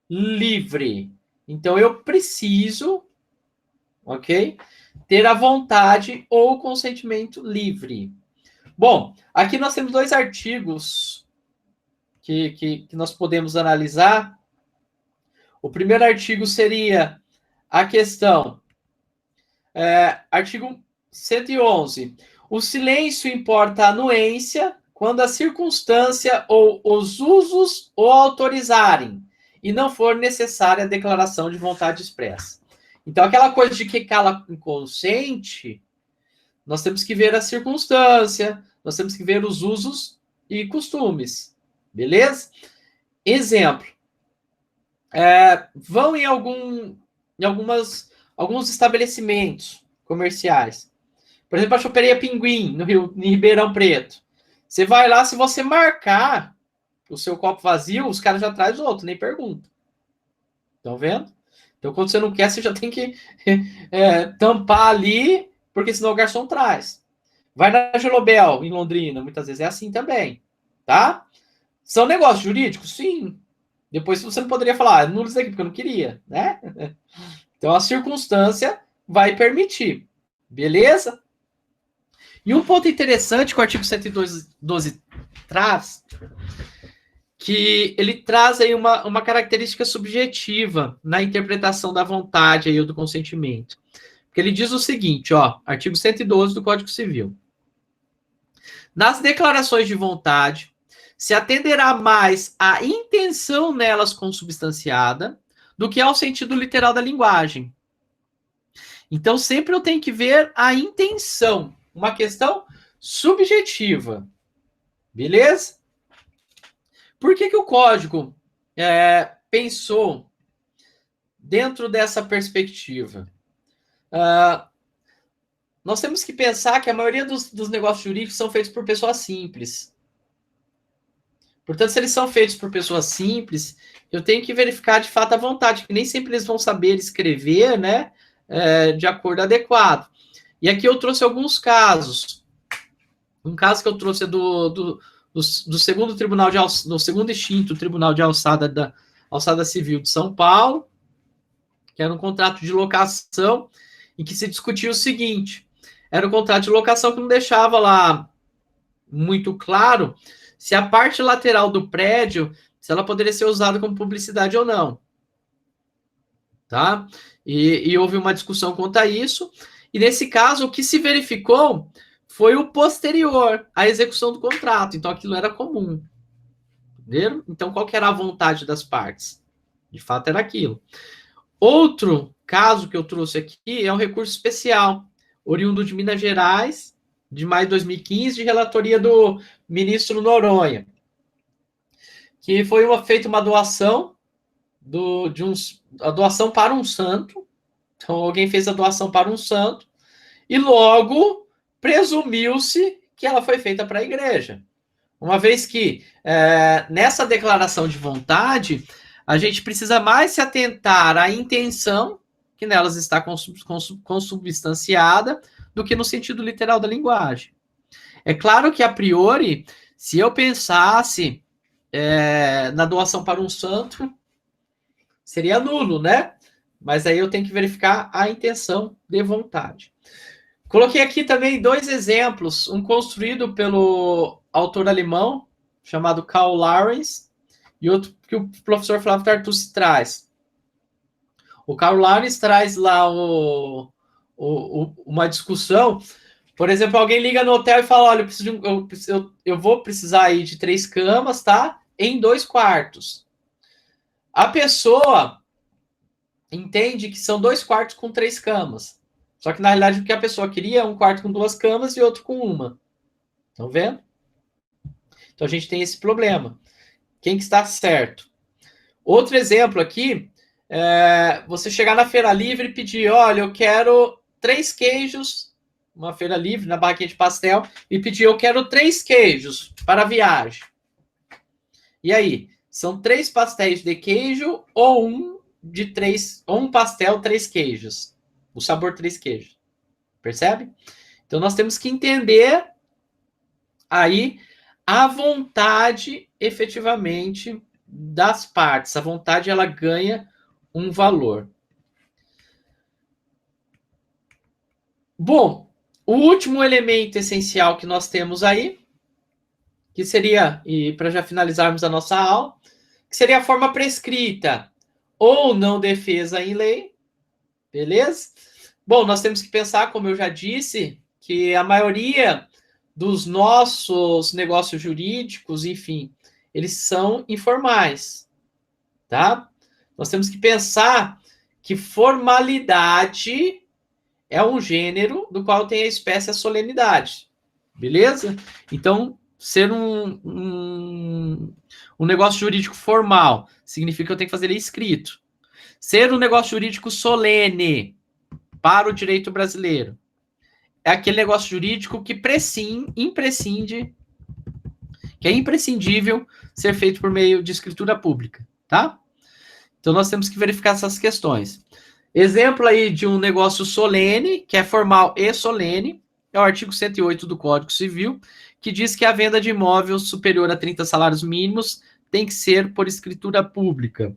[SPEAKER 1] livre. Então, eu preciso, ok? Ter a vontade ou consentimento livre. Bom, aqui nós temos dois artigos que nós podemos analisar. O primeiro artigo seria a questão, artigo 111. O silêncio importa a anuência quando a circunstância ou os usos o autorizarem e não for necessária a declaração de vontade expressa. Então, aquela coisa de que cala inconsciente, nós temos que ver a circunstância, nós temos que ver os usos e costumes. Beleza? Exemplo. Vão em algumas alguns estabelecimentos comerciais. Por exemplo, a Choperia Pinguim, no Rio, em Ribeirão Preto. Você vai lá, se você marcar o seu copo vazio, os caras já trazem outro, nem perguntam. Estão vendo? Então, quando você não quer, você já tem que tampar ali, porque senão o garçom traz. Vai na Gelobel, em Londrina, muitas vezes é assim também, tá? São negócios jurídicos? Sim. Depois você não poderia falar, não aqui porque eu não queria, né? Então, a circunstância vai permitir. Beleza? E um ponto interessante que o artigo 112 traz, que ele traz aí uma característica subjetiva na interpretação da vontade aí, ou do consentimento. Porque ele diz o seguinte, ó, artigo 112 do Código Civil. Nas declarações de vontade, se atenderá mais à intenção nelas consubstanciada do que ao sentido literal da linguagem. Então, sempre eu tenho que ver a intenção, uma questão subjetiva. Beleza? Por que o código pensou dentro dessa perspectiva? Nós temos que pensar que a maioria dos negócios jurídicos são feitos por pessoas simples. Portanto, se eles são feitos por pessoas simples, eu tenho que verificar de fato a vontade, que nem sempre eles vão saber escrever, né, de acordo adequado. E aqui eu trouxe alguns casos. Um caso que eu trouxe é do segundo tribunal do segundo extinto Tribunal de Alçada Civil de São Paulo, que era um contrato de locação em que se discutia o seguinte: era um contrato de locação que não deixava lá muito claro se a parte lateral do prédio, se ela poderia ser usada como publicidade ou não. Tá? E houve uma discussão quanto a isso, e nesse caso o que se verificou foi o posterior à execução do contrato, então aquilo era comum. Entenderam? Então qual que era a vontade das partes? De fato era aquilo. Outro caso que eu trouxe aqui é um recurso especial, oriundo de Minas Gerais, de maio de 2015, de relatoria do ministro Noronha, que foi feita uma doação a doação para um santo. Então alguém fez a doação para um santo e logo presumiu-se que ela foi feita para a igreja. Uma vez que nessa declaração de vontade a gente precisa mais se atentar à intenção que nelas está consubstanciada do que no sentido literal da linguagem. É claro que, a priori, se eu pensasse na doação para um santo, seria nulo, né? Mas aí eu tenho que verificar a intenção de vontade. Coloquei aqui também dois exemplos, um construído pelo autor alemão, chamado Karl Lorenz, e outro que o professor Flávio Tartucci traz. O Karl Lorenz traz lá uma discussão. Por exemplo, alguém liga no hotel e fala: olha, eu vou precisar aí de 3 camas, tá? Em 2 quartos. A pessoa entende que são 2 quartos com 3 camas. Só que, na realidade, o que a pessoa queria é um quarto com 2 camas e outro com uma. Estão vendo? Então, a gente tem esse problema. Quem que está certo? Outro exemplo aqui, você chegar na feira livre e pedir: olha, eu quero 3 queijos, uma feira livre, na barraquinha de pastel, e pedir: eu quero 3 queijos para a viagem. E aí? São 3 pastéis de queijo ou um pastel, 3 queijos? O sabor 3 queijos. Percebe? Então, nós temos que entender aí a vontade, efetivamente, das partes. A vontade, ela ganha um valor. Bom, o último elemento essencial que nós temos aí, que seria, e para já finalizarmos a nossa aula, que seria a forma prescrita ou não defesa em lei, beleza? Bom, nós temos que pensar, como eu já disse, que a maioria dos nossos negócios jurídicos, enfim, eles são informais, tá? Nós temos que pensar que formalidade é um gênero do qual tem a espécie a solenidade, beleza? Então, ser um negócio jurídico formal significa que eu tenho que fazer ele escrito. Ser um negócio jurídico solene para o direito brasileiro. É aquele negócio jurídico que que é imprescindível ser feito por meio de escritura pública, tá? Então nós temos que verificar essas questões. Exemplo aí de um negócio solene, que é formal e solene, é o artigo 108 do Código Civil, que diz que a venda de imóvel superior a 30 salários mínimos tem que ser por escritura pública.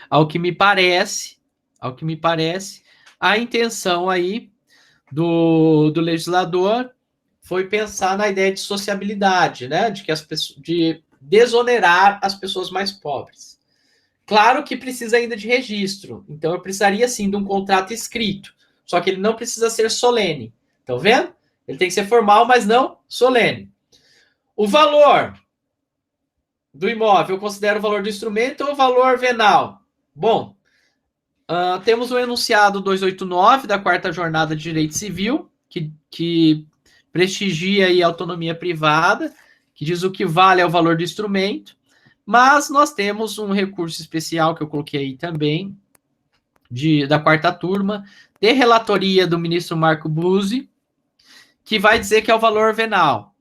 [SPEAKER 1] Ao que me parece, a intenção aí do legislador foi pensar na ideia de sociabilidade, né? De que de desonerar as pessoas mais pobres. Claro que precisa ainda de registro, então eu precisaria sim de um contrato escrito, só que ele não precisa ser solene. Estão vendo? Ele tem que ser formal, mas não solene. O valor do imóvel, eu considero o valor do instrumento ou o valor venal? Bom, temos o enunciado 289 da quarta jornada de direito civil, que prestigia aí a autonomia privada, que diz o que vale é o valor do instrumento, mas nós temos um recurso especial que eu coloquei aí também, da quarta turma, de relatoria do ministro Marco Buzzi, que vai dizer que é o valor venal,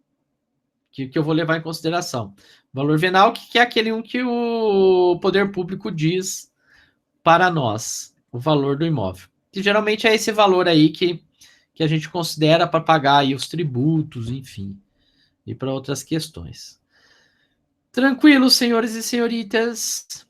[SPEAKER 1] que eu vou levar em consideração. Valor venal, que é aquele que o poder público diz para nós, o valor do imóvel. Que geralmente é esse valor aí que a gente considera para pagar aí os tributos, enfim, e para outras questões. Tranquilo, senhores e senhoritas?